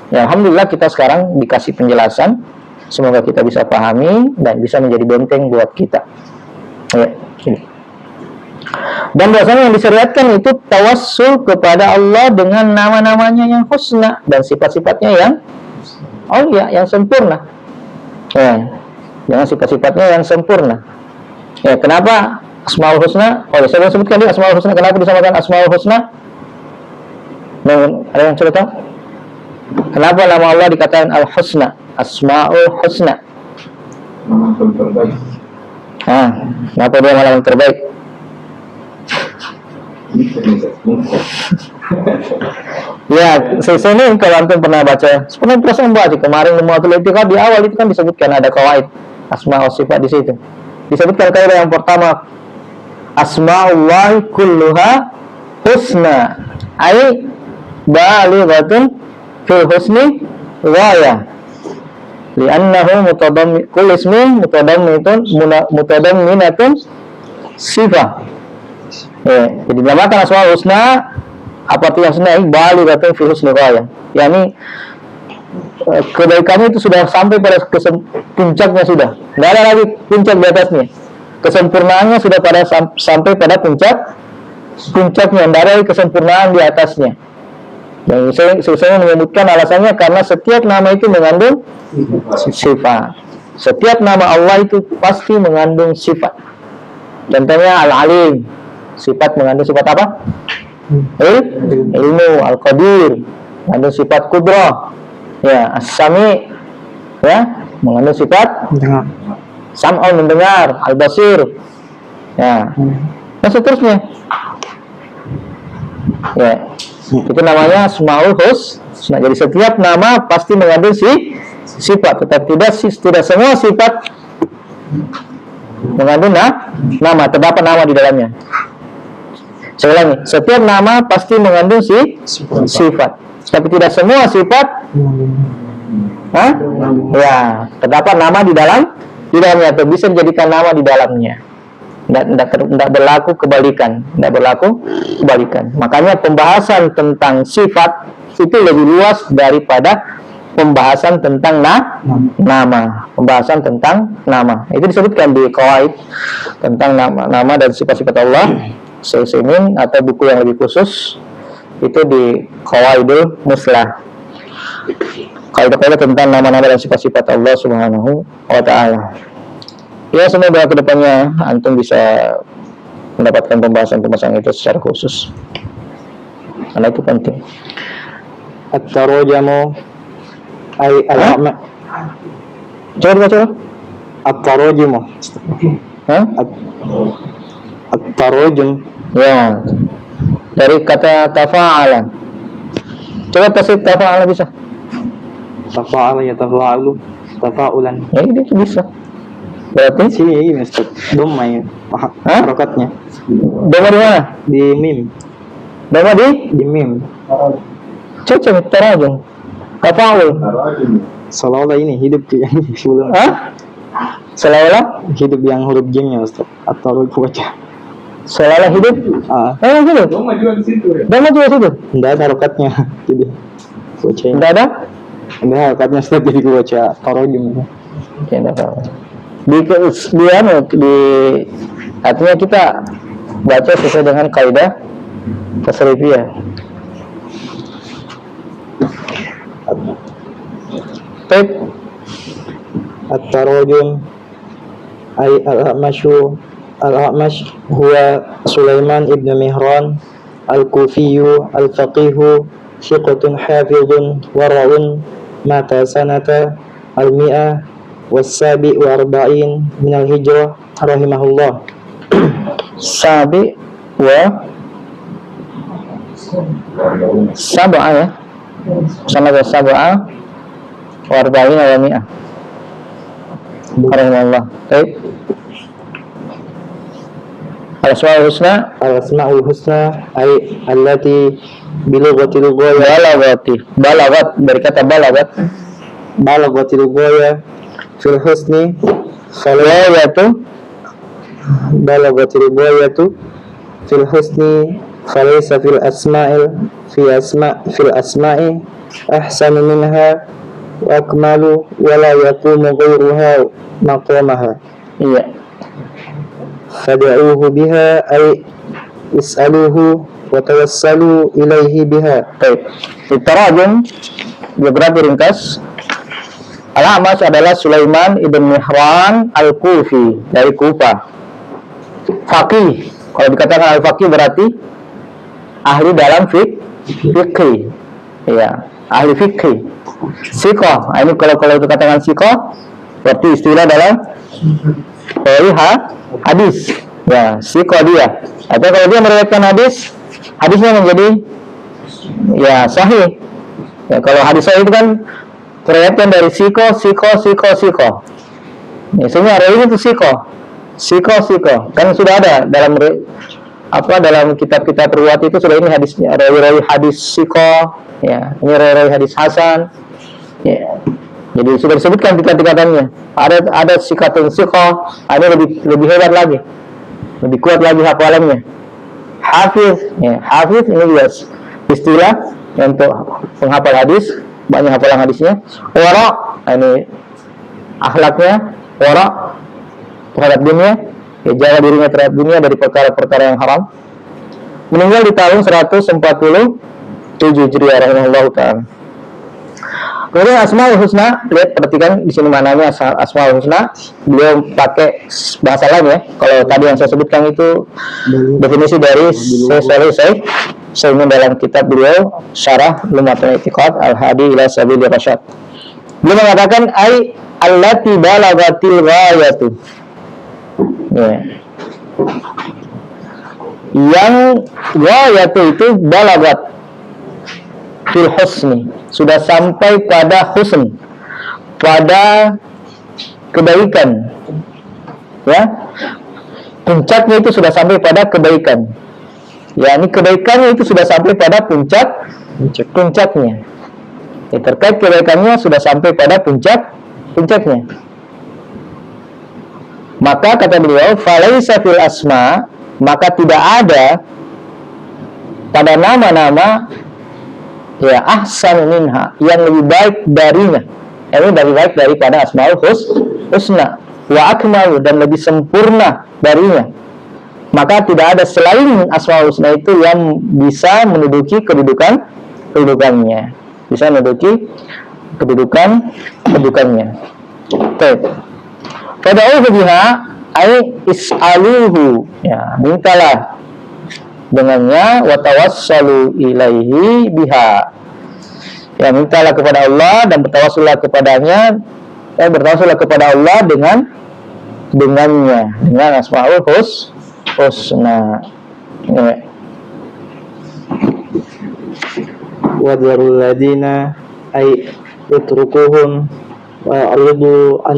Ya, alhamdulillah kita sekarang dikasih penjelasan. Semoga kita bisa pahami dan bisa menjadi benteng buat kita. Ya, ini. Dan biasanya yang disyariatkan itu tawassul kepada Allah dengan nama-namanya yang husna dan sifat-sifatnya yang yang sempurna. Ya, dengan sifat-sifatnya yang sempurna. Ya, kenapa Asmaul Husna? Saya sebutkan di Asmaul Husna. Kenapa disamakan Asmaul Husna? Ada yang coba tahu? Kenapa nama Allah dikatakan Al-Husna? Asmaul Husna. Kenapa dia malah yang terbaik? Ya, saya ini kalau antum pernah baca, sebenarnya perasaan baca kemarin Mu'amatul I'tiqad di awal itu kan disebutkan ada kawaid asma wa sifat di situ. Disebutkan kaidah yang pertama, asma'ullahi kulluha husna, ai balighatun fil husni ghaya. Li'annahu kul ismi mutadamminatun sifah. Jadi dinamakan asmaul husna, apa artinya husna? Balighatun fil husni ghaya. Yani kebaikannya itu sudah sampai pada puncaknya sudah. Tidak ada lagi puncak di atasnya. Kesempurnaannya sudah sampai pada puncaknya, tidak ada kesempurnaan di atasnya. Dan saya menyebutkan alasannya karena setiap nama itu mengandung sifat. Setiap nama Allah itu pasti mengandung sifat. Contohnya Al-Alim, sifat mengandung sifat apa? Ilmu. Al-Qadir mengandung sifat Qudrah. Ya, As-Sami, ya, mengandung sifat Sam'un, mendengar. Al-Basir, ya, dan seterusnya. Ya, itu namanya Asmaul Husna. Jadi setiap nama pasti mengandung sifat, tetapi tidak semua sifat mengandung nama. Terdapat nama di dalamnya. Saya ulangi, setiap nama pasti mengandung sifat, tapi tidak semua sifat ya terdapat nama di dalamnya, atau bisa dijadikan nama di dalamnya. Tidak berlaku kebalikan. Makanya pembahasan tentang sifat itu lebih luas daripada pembahasan tentang nama. Pembahasan tentang nama itu disebutkan di qawaid tentang nama dan sifat-sifat Allah. Seusimin atau buku yang lebih khusus itu di Qawaidul Muslah. Kaidah-kaidah tentang nama-nama dan sifat-sifat Allah Subhanahu wa Ta'ala. Ya, semoga kedepannya antum bisa mendapatkan pembahasan-pembahasan itu secara khusus, karena itu penting. At-tarojamu ay al-ma. Coba. At-tarojamu. At-tarojum Ya, dari kata tafa'ala. Coba tasrif tafa'ala bisa. Tafa'ala yatafa'alu, tafa'ulan. Ya, ini bisa. Berarti Sini ini Ustaz, doma ya, harokatnya doma di mana? di mim, Doma di mim. cocok tarajum. Tafa'ul. Seolah-olah ini hidup yang sebelum Seolah-olah hidup yang huruf jimnya Ustaz, atau huruf baca. seolah-olah hidup. Hidup. Doma juga di situ ya. Doma juga situ. Tidak ada harokatnya, jadi baca. Tidak ada? Ada harokatnya Ustaz, jadi gue baca tarojum. Ya, tidak apa. Di artinya kita baca sesuai dengan kaidah tasrifiyah. Baik. At-tarojum ay al-A'mash huwa Sulaiman ibn Mihran al-Kufiyu al-Faqihu thiqatun hafidhun wara'un mata sanata al-mi'ah was-sabi wa arba'in minal hijrah rahimahullah. Sabi wa sab'a ya. Sama dengan sab'a wa arba'in wa mi'ah. Rahimahullah. Baik. Al-Asma'ul Husna. Al-Asma'ul Husna ay allati bilughatil ghaya Balagat dari kata balagat. balaghatil ghaya fil husni Ghayatu balaghatil ghayatu fil husni falaysa fil asma'i ahsanu minha wa akmalu wa la yaqumu ghayruha maqamaha. iya. Fad'uhu biha ay is'aluhu wa tawassalu ilaihi biha. Baik. Tarajum biografi ringkas. Al-A'mash adalah Sulaiman ibn Mihran al-Kufi dari Kufa. Faqih. Kalau dikatakan al-faqih berarti ahli dalam fikih. Ya, ahli fikih. Siqah. Ini kalau dikatakan siqah berarti istilah dalam hadis. Ya, siqah dia. Atau kalau dia meriwayatkan hadisnya menjadi ya sahih. Ya, kalau hadis sahih itu kan terlihatkan dari siko. Ya, semua rawi itu siko. Kan sudah ada dalam kitab-kitab riwayat itu sudah ini hadisnya, rawi hadis siko. Ya, ini rawi hadis hasan. Ya. Jadi sudah disebutkan tingkat-tingkatannya. Ada sikatun siko, ada lebih hebat lagi. Lebih kuat lagi hafalannya. Hafiz ini juga istilah untuk penghafal hadis, banyak hafalan hadisnya. Wara, ini akhlaknya, wara terhadap dunia, jaga dirinya terhadap dunia dari perkara-perkara yang haram. Meninggal di tahun 147 Hijriah rahimahullah ta'ala. Kemudian Asmaul Husna, perhatikan di sini mananya Asmaul Husna. Beliau pakai bahasa lain ya. Kalau tadi yang saya sebutkan itu definisi dari Syekh dalam kitab beliau Syarah Lumatul I'tiqad Al-Hadi ila Sabilir Rasyad. Beliau mengatakan ai allati balagatil ghayatu. Ya. Yang ghayatu itu balagat fil husni, sudah sampai pada husn, pada kebaikan. Ya. Puncaknya itu sudah sampai pada kebaikan. Ya, ini kebaikannya itu sudah sampai pada puncaknya. Ya, terkait kebaikannya sudah sampai pada puncaknya. Maka kata beliau, falaisa fil asma, maka tidak ada pada nama-nama ya ahsan minha, yang lebih baik darinya. Ini lebih baik daripada Asmaul Husna, wa akmalu, dan lebih sempurna darinya. Maka tidak ada selain Asmaul Husna itu yang bisa menduduki kedudukannya. Bisa menduduki kedudukannya. Baik. Fad'uhu biha ay is'aluhu, ya, mintalah dengannya, wa tawassalu ilaihi biha, ya, mintalah kepada Allah dan bertawassullah kepadanya, bertawassullah kepada Allah dengannya, dengan Asmaul Husna. Ya. Wadharul ladina ay utrukuhum wa'ridu an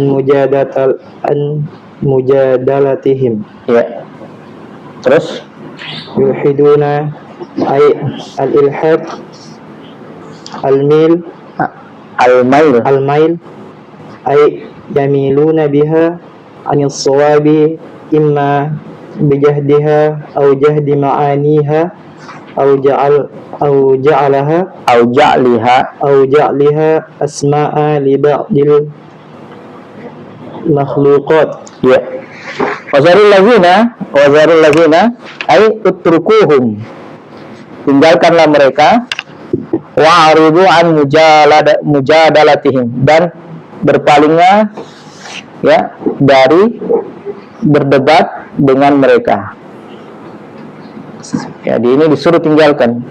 mujadalatihim. Ya. Terus Yulhiduna ay al-ilhad al-mail ay yamiluna biha anil sawabi imma bijahdiha aw jahdi ma'aniha aw ja'liha asma'a li ba'dil makhluqat. ya. Wazarul lazina ay utrukuhum, tinggalkanlah mereka, wa'ridu an mujadalatihim, dan berpalinglah ya dari berdebat dengan mereka. Ya, ini disuruh tinggalkan,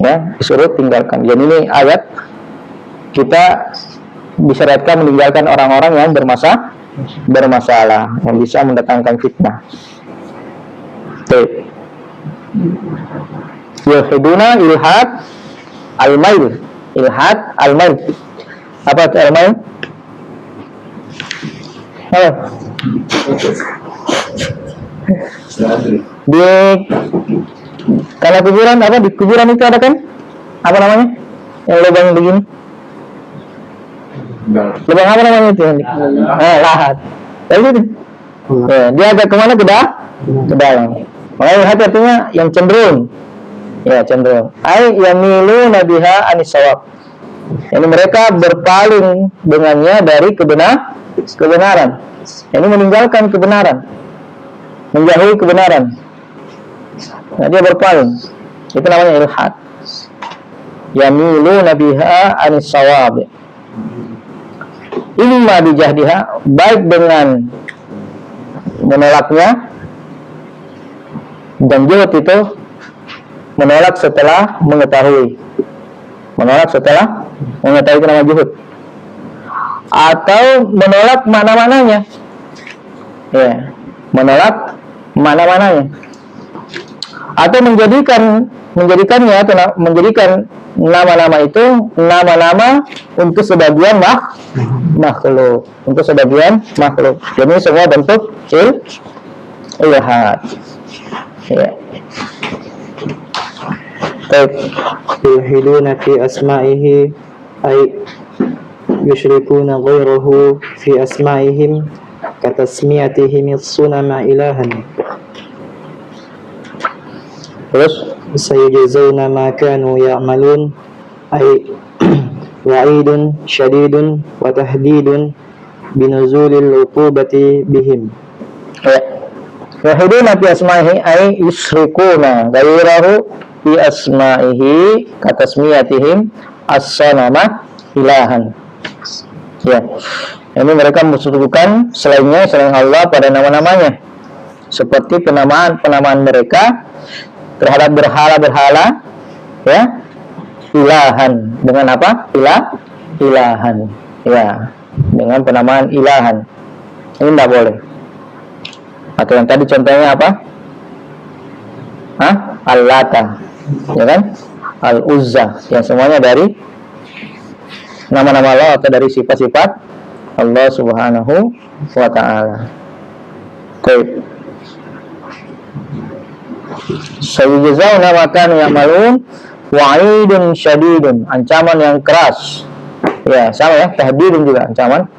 ya, disuruh tinggalkan. Jadi ini ayat kita disyariatkan meninggalkan orang-orang yang bermasalah, yang bisa mendatangkan fitnah. Baik. Yulhiduna ilhad al-mail. Apa itu al-mail? Di kalau kuburan apa, di kuburan itu ada kan apa namanya yang lubang begini, lubang apa namanya itu? Lahat. Itu ya, dia agak kemana, ke dalam. Makanya hati artinya yang cenderung, ya cenderung. Ay yamilu nabiha anisawab. Ini mereka berpaling dengannya dari kebenaran. Ini meninggalkan kebenaran, menjauhi kebenaran. Nah, dia berpaling. Itu namanya ilhad. Yamilu nabiha anisawab. Imma bijahdiha, baik dengan menolaknya, dan juhud itu menolak setelah mengetahui. Itu nama juhud. Atau menolak mana-mananya. Ya, menolak mana-mananya. Atau menjadikan nama-nama itu nama-nama untuk sebagian makhluk, Jadi semua bentuk ilhad. Ya. Yulhiduna fi asma'ihi ay yushrikuna ghairahu fi asma'ihim katasmiyatihim as-sunama ilahan. Terus sayujzauna ma kanu ya'malun ay wa'idun syadidun wa tahdidun binuzulil uqubati bihim. Yulhiduna fi asma'ihi ay yushrikuna ghairahu fi asma'ihi katasmiyatihim as-sanama ilahan. Ya. Ini mereka mensekutukan selain Allah pada nama-namanya, seperti penamaan mereka terhadap berhala-berhala, ya, ilahan. Dengan apa? Ilahan. Ya, dengan penamaan ilahan. Ini tidak boleh. Atau yang tadi contohnya apa? Al-Lata, ya kan? Al-Uzza, yang semuanya dari nama-nama Allah atau dari sifat-sifat Allah Subhanahu wa ta'ala. Baik. Sayujzauna ma kanu ya'malun wa'idun syadidun, ancaman yang keras. Ya, sama ya, tahdidun juga ancaman.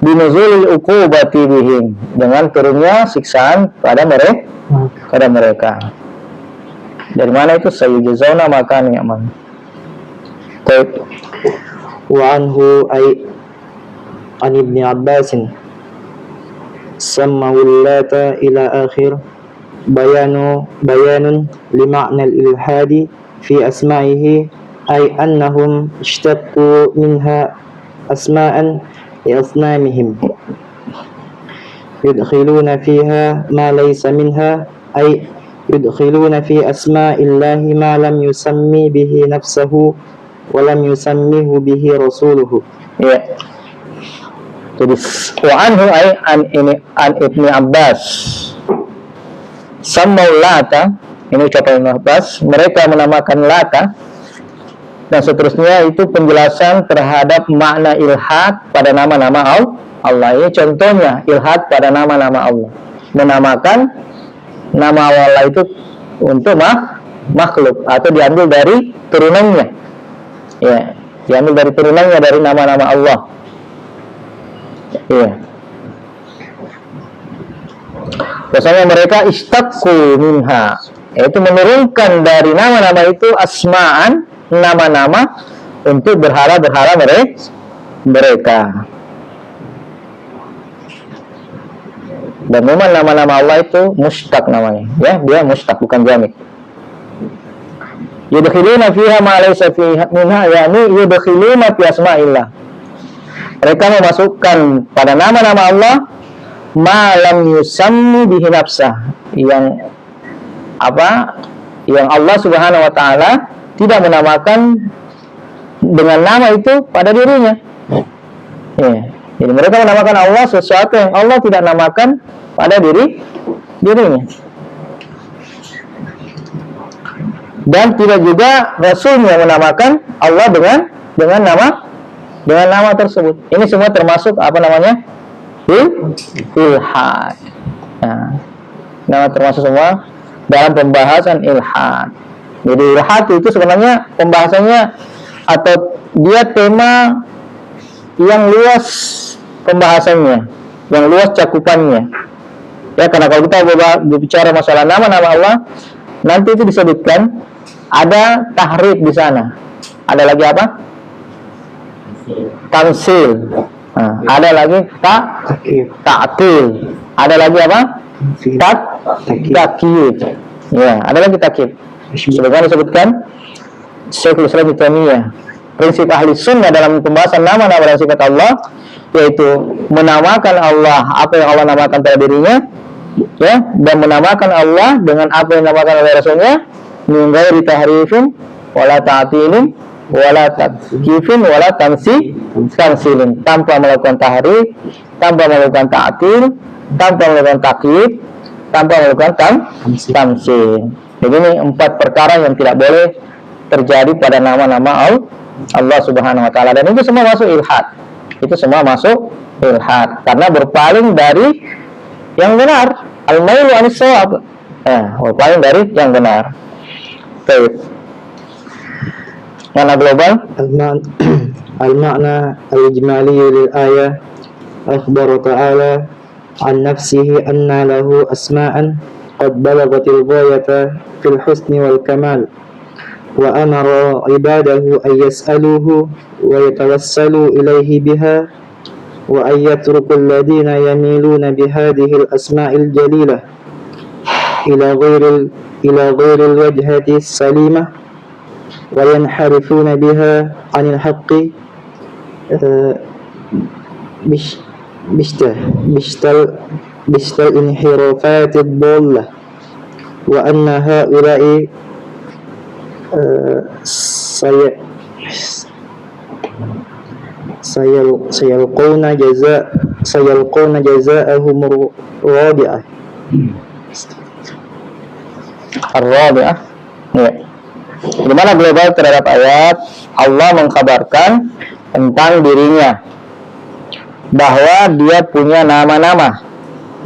Binuzulil uqubati bihim, dengan turunnya siksaan pada mereka. Dari mana itu? Sayujzauna ma kanu ya'malun. Baik. Wa anhu ay an Ibni Abbasin sammawullata ila akhir bayanun lima'na al-ilhadi fi asma'ihi ay annahum ishtaqu minha asma'an li asnamihim yudkhiluna fiha ma laysa minha ay yudkhiluna fi asma'illahi ma lam yusammi bihi nafsahu wa lam yusammihu bihi rasuluhu. Ya. Jadi wa anhu ay an Ibni Abbas sammaulata, Ini ucapan Ibnu Abbas. Mereka menamakan Lata dan seterusnya itu penjelasan terhadap makna ilhad pada nama-nama Allah. Ini contohnya ilhad pada nama-nama Allah. Menamakan nama Allah itu untuk makhluk atau diambil dari turunannya. Ya, diambil dari turunannya dari nama-nama Allah. Ya. Biasanya mereka istaqu minha, yaitu menurunkan dari nama-nama itu asma'an, nama-nama untuk berhala-berhala mereka. Dan memang nama-nama Allah itu mustaq namanya, ya, dia mustaq bukan jamid. Yudkhiluna fiha ma laysa fiha minha, yani yudkhiluna fi asma'illah. Mereka memasukkan pada nama-nama Allah ma lam yusammi bihi nafsah, yang apa? Yang Allah Subhanahu wa taala tidak menamakan dengan nama itu pada dirinya. Ya. Jadi mereka menamakan Allah sesuatu yang Allah tidak namakan pada dirinya. Dan tidak juga Rasulnya menamakan Allah dengan nama tersebut. Ini semua termasuk apa namanya? Ilhad. Nah, nama termasuk semua dalam pembahasan ilhad. Jadi ilhad itu sebenarnya pembahasannya atau dia tema yang luas pembahasannya, yang luas cakupannya. Ya, karena kalau kita berbicara masalah nama-nama Allah, nanti itu disebutkan ada tahrif di sana. Ada lagi apa? Tamsil. Nah, ada lagi ta'til. Ada lagi apa? Takyid. Ya, ada lagi takyid. Sebagaimana disebutkan Syekhul Islam Ibnu Taimiyah, prinsip ahli sunnah dalam pembahasan nama-nama dan sifat Allah, yaitu menamakan Allah apa yang Allah namakan pada dirinya, ya, dan menamakan Allah dengan apa yang dinamakan oleh Rasulnya, min ghairi tahrifin wala ta'tilin wala takyifin wala tamsilin, tanpa melakukan tahrif, tanpa melakukan ta'til, tanpa melakukan takyif, tanpa melakukan tamsil. Jadi ini 4 perkara yang tidak boleh terjadi pada nama-nama Allah Subhanahu wa taala, dan itu semua masuk ilhad. Itu semua masuk ilhad karena berpaling dari yang benar. Al-mailu anis shawab. Berpaling dari yang benar. Baik. Mana global? Al-ma'na al-ijmali lil ayah akhbar ta'ala an nafsihi anna lahu asma'an qad balagatil ghayata fil husni wal kamal wa amara ibadahu an yas'aluhu wa yatawassalu ilayhi biha wa an yatruku alladhina yamiluna bihadhihi al-asma'il jalilah ila ghairil wajhati salimah wa yanharifuna biha 'anil haqqi bistal inhirafatid dhallah wa anna ha'ula'i sayalqawna jazaa'ahum rabi'ah. Ar-rabi'ah. Ya. Di mana global terhadap ayat Allah mengkabarkan tentang dirinya bahwa dia punya nama-nama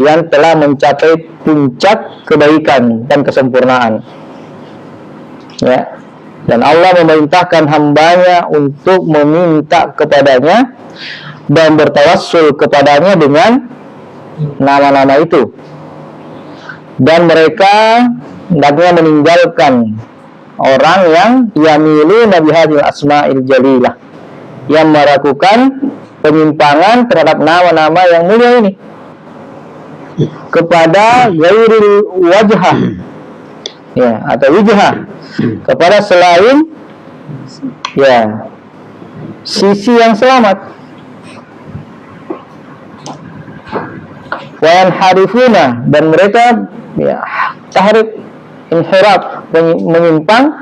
yang telah mencapai puncak kebaikan dan kesempurnaan. Ya. Dan Allah memerintahkan hambanya untuk meminta kepadanya dan bertawassul kepadanya dengan nama-nama itu. Dan mereka hendaknya meninggalkan orang yang yamiluna bihadhil asma'il jalilah, yang melakukan penyimpangan terhadap nama-nama yang mulia ini kepada ghairil wajhah, ya, atau wijhah, kepada selain, ya, sisi yang selamat. Wa yanharifuna, dan mereka, ya, tahrif, inhiraf, menyimpang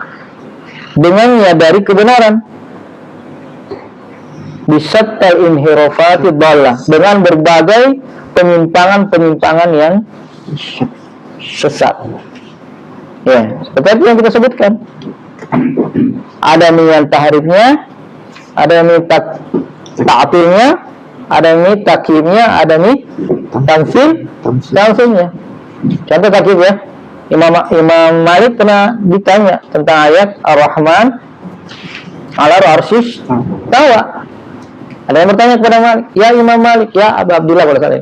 dengannya dari kebenaran. Bisattal inhirafati dhallah, dengan berbagai penyimpangan-penyimpangan yang sesat. Ya, seperti yang kita sebutkan. Ada yang tahrifnya, ada yang ta'tilnya, ada yang takyifnya, ada yang tamsilnya. Contoh takyif ya. Imam Malik pernah ditanya tentang ayat Ar-Rahman 'alal 'arsy istawa. Ada yang bertanya kepada Malik, "Ya Imam Malik, ya Abu Abdullah," kalau salah.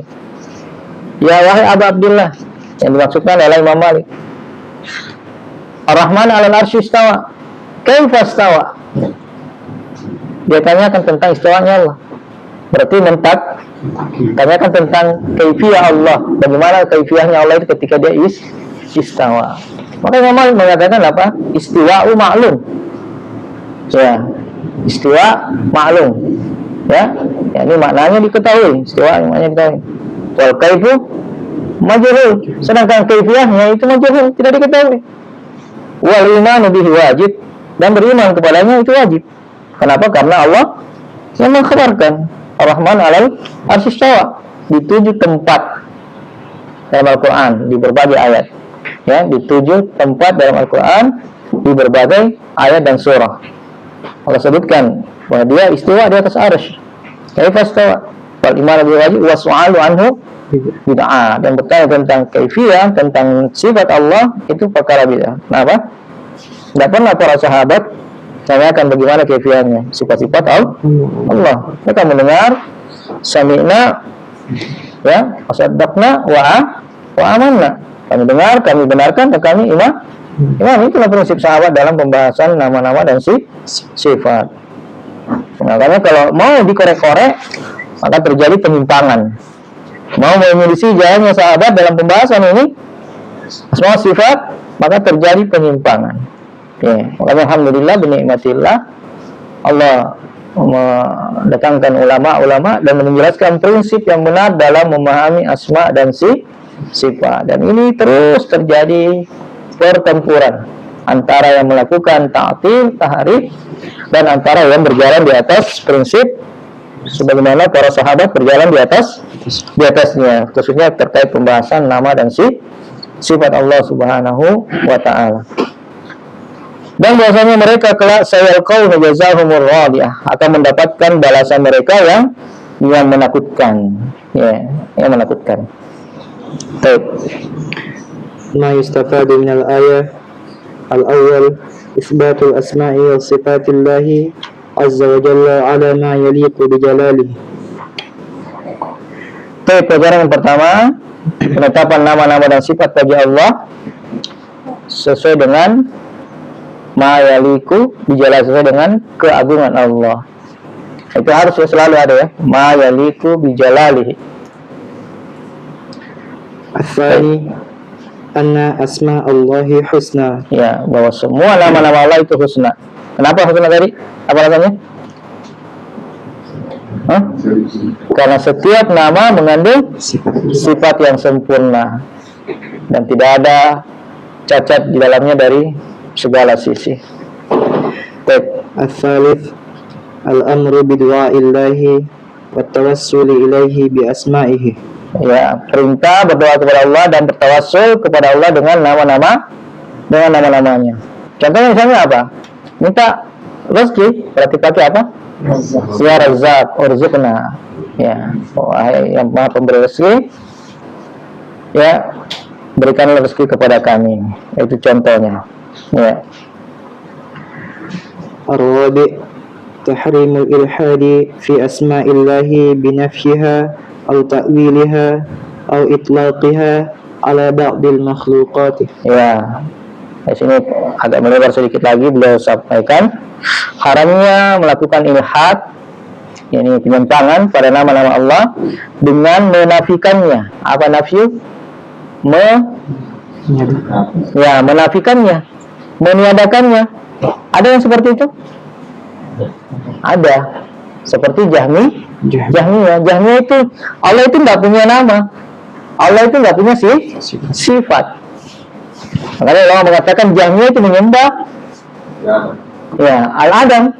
"Ya wahai Abu Abdullah," yang dimaksudkan adalah Imam Malik. Ar-Rahman 'alal 'arsy istawa. Kaifa istawa? Dia tanyakan tentang istiwanya Allah. Berarti tanyakan tentang kaifiyah Allah. Bagaimana kaifiyahnya Allah itu ketika dia istawa. Maka Imam Malik mengatakan apa? Istiwa'u ma'lum. Ya, istiwa ma'lum. Ya, ini maknanya diketahui. Istiwa maknanya diketahui. Wal kaifu majhul. Sedangkan kaifiyahnya itu majhul, tidak diketahui. Wal imanu bihi wajib, dan beriman kepadanya itu wajib. Kenapa? Karena Allah yang mengkhabarkan Ar-Rahman 'alal 'arsy istawa di 7 tempat dalam Al-Quran, di berbagai ayat. Ya, di 7 tempat dalam Al-Quran, di berbagai ayat dan surah. Allah sebutkan bahwa dia istiwa di atas arsy. Kaifa istawa? Wal iman bihi wajib wa su'alu anhu bid'ah. Dan bertanya tentang kaifiyah, tentang sifat Allah itu perkara bid'ah. Kenapa? Tidak pernah para sahabat tanyakan bagaimana kaifiyahnya, sifat-sifat Allah. Mereka mendengar, sami'na, ya, wasaddaqna wa amanna. Kami dengar, kami benarkan, dan kami iman. Itulah prinsip sahabat dalam pembahasan nama-nama dan sifat. Makanya kalau mau dikorek-korek, maka terjadi penyimpangan. Mau menyelisih jalannya sahabat dalam pembahasan ini, semua sifat, maka terjadi penyimpangan. Ya, makanya alhamdulillah binikmatillah Allah mendatangkan ulama-ulama dan menjelaskan prinsip yang benar dalam memahami asma dan sifat. Dan ini terus terjadi pertempuran antara yang melakukan ta'til, tahrif, dan antara yang berjalan di atas prinsip sebagaimana para sahabat berjalan di atasnya, khususnya terkait pembahasan nama dan sifat Allah Subhanahu wa ta'ala. Dan bahasanya mereka kelak sayalqauna jazaahumur radiyah, akan mendapatkan balasan mereka yang menakutkan, ya, yang menakutkan. Baik. Ma yustafadu minal ayah al-awwal isbatul asma'i wa sifatillahi azza wa jalla ala ma yaliqu bi jalalihi. Baik, pelajaran yang pertama, penetapan nama-nama dan sifat bagi Allah sesuai dengan ma yaliqu bi jalalihi, sesuai dengan keagungan Allah. Itu harus selalu ada ya, ma yaliqu bi jalalihi. Asani anna asma Allahi husna. Ya, bahwa semua nama-nama Allah itu husna. Kenapa husna tadi? Apa alasannya? Karena setiap nama mengandung sifat yang sempurna dan tidak ada cacat di dalamnya dari segala sisi. Baik. Al-thalith al-amru bidu'aillahi wa tawassuli ilaihi bi asma'ihi. Ya, perintah berdoa kepada Allah dan bertawassul kepada Allah dengan nama-namanya. Contohnya misalnya apa? Minta rezeki, berarti pakai apa? Ya Razzaq, urzuqna. Ya, wahai yang Maha pemberi rezeki, ya, berikanlah rezeki kepada kami. Itu contohnya. Ya. Ar-rabi' tahrimul ilhadi fi asma'illahi binafyiha atau ta'wiliha atau itlaqiha ala ba'dil makhluqati. Ya, di sini agak melebar sedikit lagi, beliau sampaikan haramnya melakukan ilhad, ini penyimpangan pada nama-nama Allah dengan menafikannya. Apa nafyu? Menafikannya, meniadakannya. Ada yang seperti itu? Ada. Seperti Jahmiyah itu Allah itu nggak punya nama, Allah itu nggak punya sifat. Makanya Allah mengatakan Jahmiyah itu menyembah ya al-adam,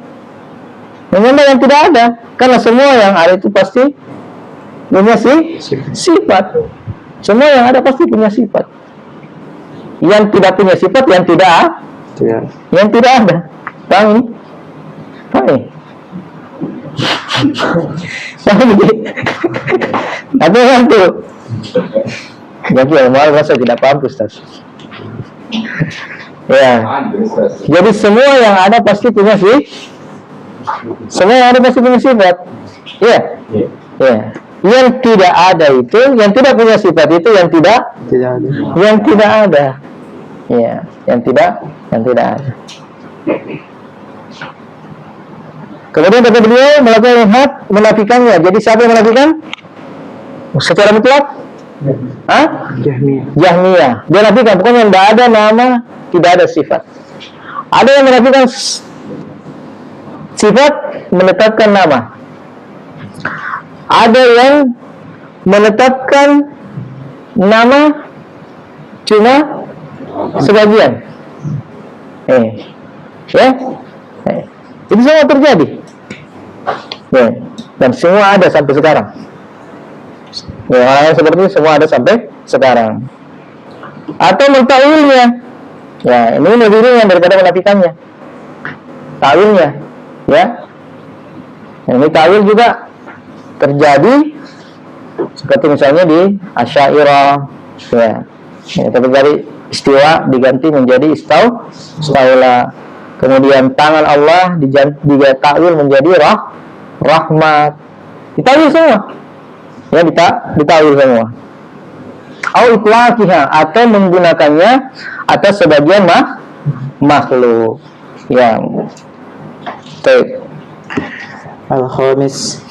menyembah yang tidak ada, karena semua yang ada itu pasti punya sifat. Semua yang ada pasti punya sifat. yang tidak punya sifat yang tidak ada. Paham ini? Paham? Apa yang itu? Jadi mal masa tidak paham Ustaz. Ya. Jadi semua yang ada pasti punya semua yang ada pasti punya sifat. Iya. Ya. Yang tidak ada itu, yang tidak punya sifat itu yang tidak ada. Yang tidak ada. Ya, yang tidak ada. Kemudian kata beliau melakukan ilhad, menafikannya. Jadi siapa yang menafikan? Secara mutlak? Jahmiyah. Dia nafikan, pokoknya tidak ada nama, tidak ada sifat. Ada yang menafikan sifat, menetapkan nama. Ada yang menetapkan nama cuma sebagian. Itu semua terjadi. Dan semua ada sampai sekarang. Hal seperti ini semua ada sampai sekarang. Atau mentawilnya. Ya, ini lebih ringan daripada menafikannya. Tawilnya, ya. Ini tawil juga terjadi seperti misalnya di Asy'ariyah, ya. Terjadi istiwa diganti menjadi istaula. Kemudian tangan Allah ditakwil menjadi rahmat. Ditakwil semua. Ya, ditakwil semua. Au itlaqiha, atau menggunakannya atas sebagian makhluk. Ya. Baik. Al-khamis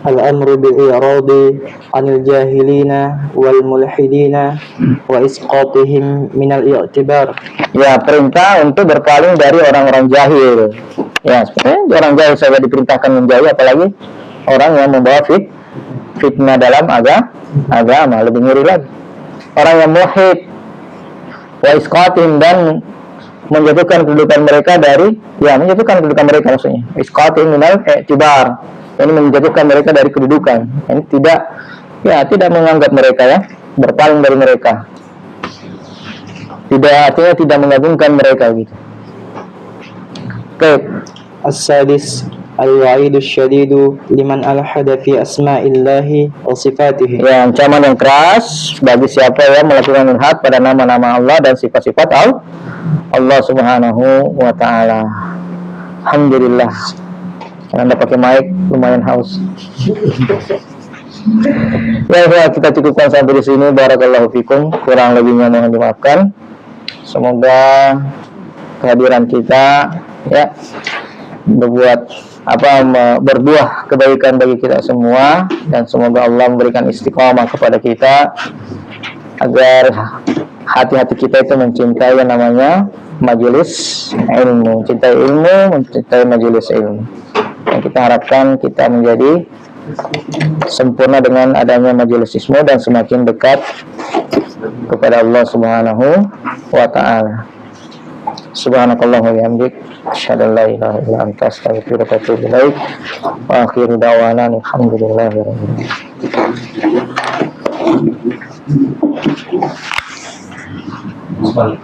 al-amru bil-i'radi 'anil jahilina wal mulhidina wa isqatihim minal i'tibar. Ya, perintah untuk berpaling dari orang-orang jahil. Ya, sebenarnya orang jahil saja diperintahkan menjauhi, apalagi orang yang membawa fitnah dalam agama, lebih ngeri lagi. Orang yang mulhid, wa isqatihim, dan menjatuhkan kedudukan mereka menjatuhkan kedudukan mereka maksudnya. Isqatihim minal i'tibar. Ini menjatuhkan mereka dari kedudukan. Ini tidak menganggap mereka, ya, berpaling dari mereka. Artinya tidak mengagungkan mereka gitu. Oke. As-sadis al-wa'idu syadidu liman alhada fi asma'illahi wa sifatihi. Ya, ancaman yang keras bagi siapa yang melakukan ilhad pada nama-nama Allah dan sifat-sifat Allah Subhanahu wa taala. Alhamdulillah. Anda pakai mic lumayan haus. Ya, kita cukupkan sampai di sini. Barakallahu fikum. Kurang lebihnya mohon dimaafkan. Semoga kehadiran kita, ya, berbuah kebaikan bagi kita semua, dan semoga Allah memberikan istiqamah kepada kita agar hati-hati kita itu mencintai yang namanya majelis ilmu, mencintai ilmu, mencintai majelis ilmu. Yang kita harapkan kita menjadi sempurna dengan adanya majelis ilmu dan semakin dekat kepada Allah Subhanahu wa taala. Subhanakallahumma wa bihamdik, asyhadu an la ilaha illa anta, astaghfiruka wa atubu ilaik. Wa akhiru da'wana alhamdulillahi rabbil alamin.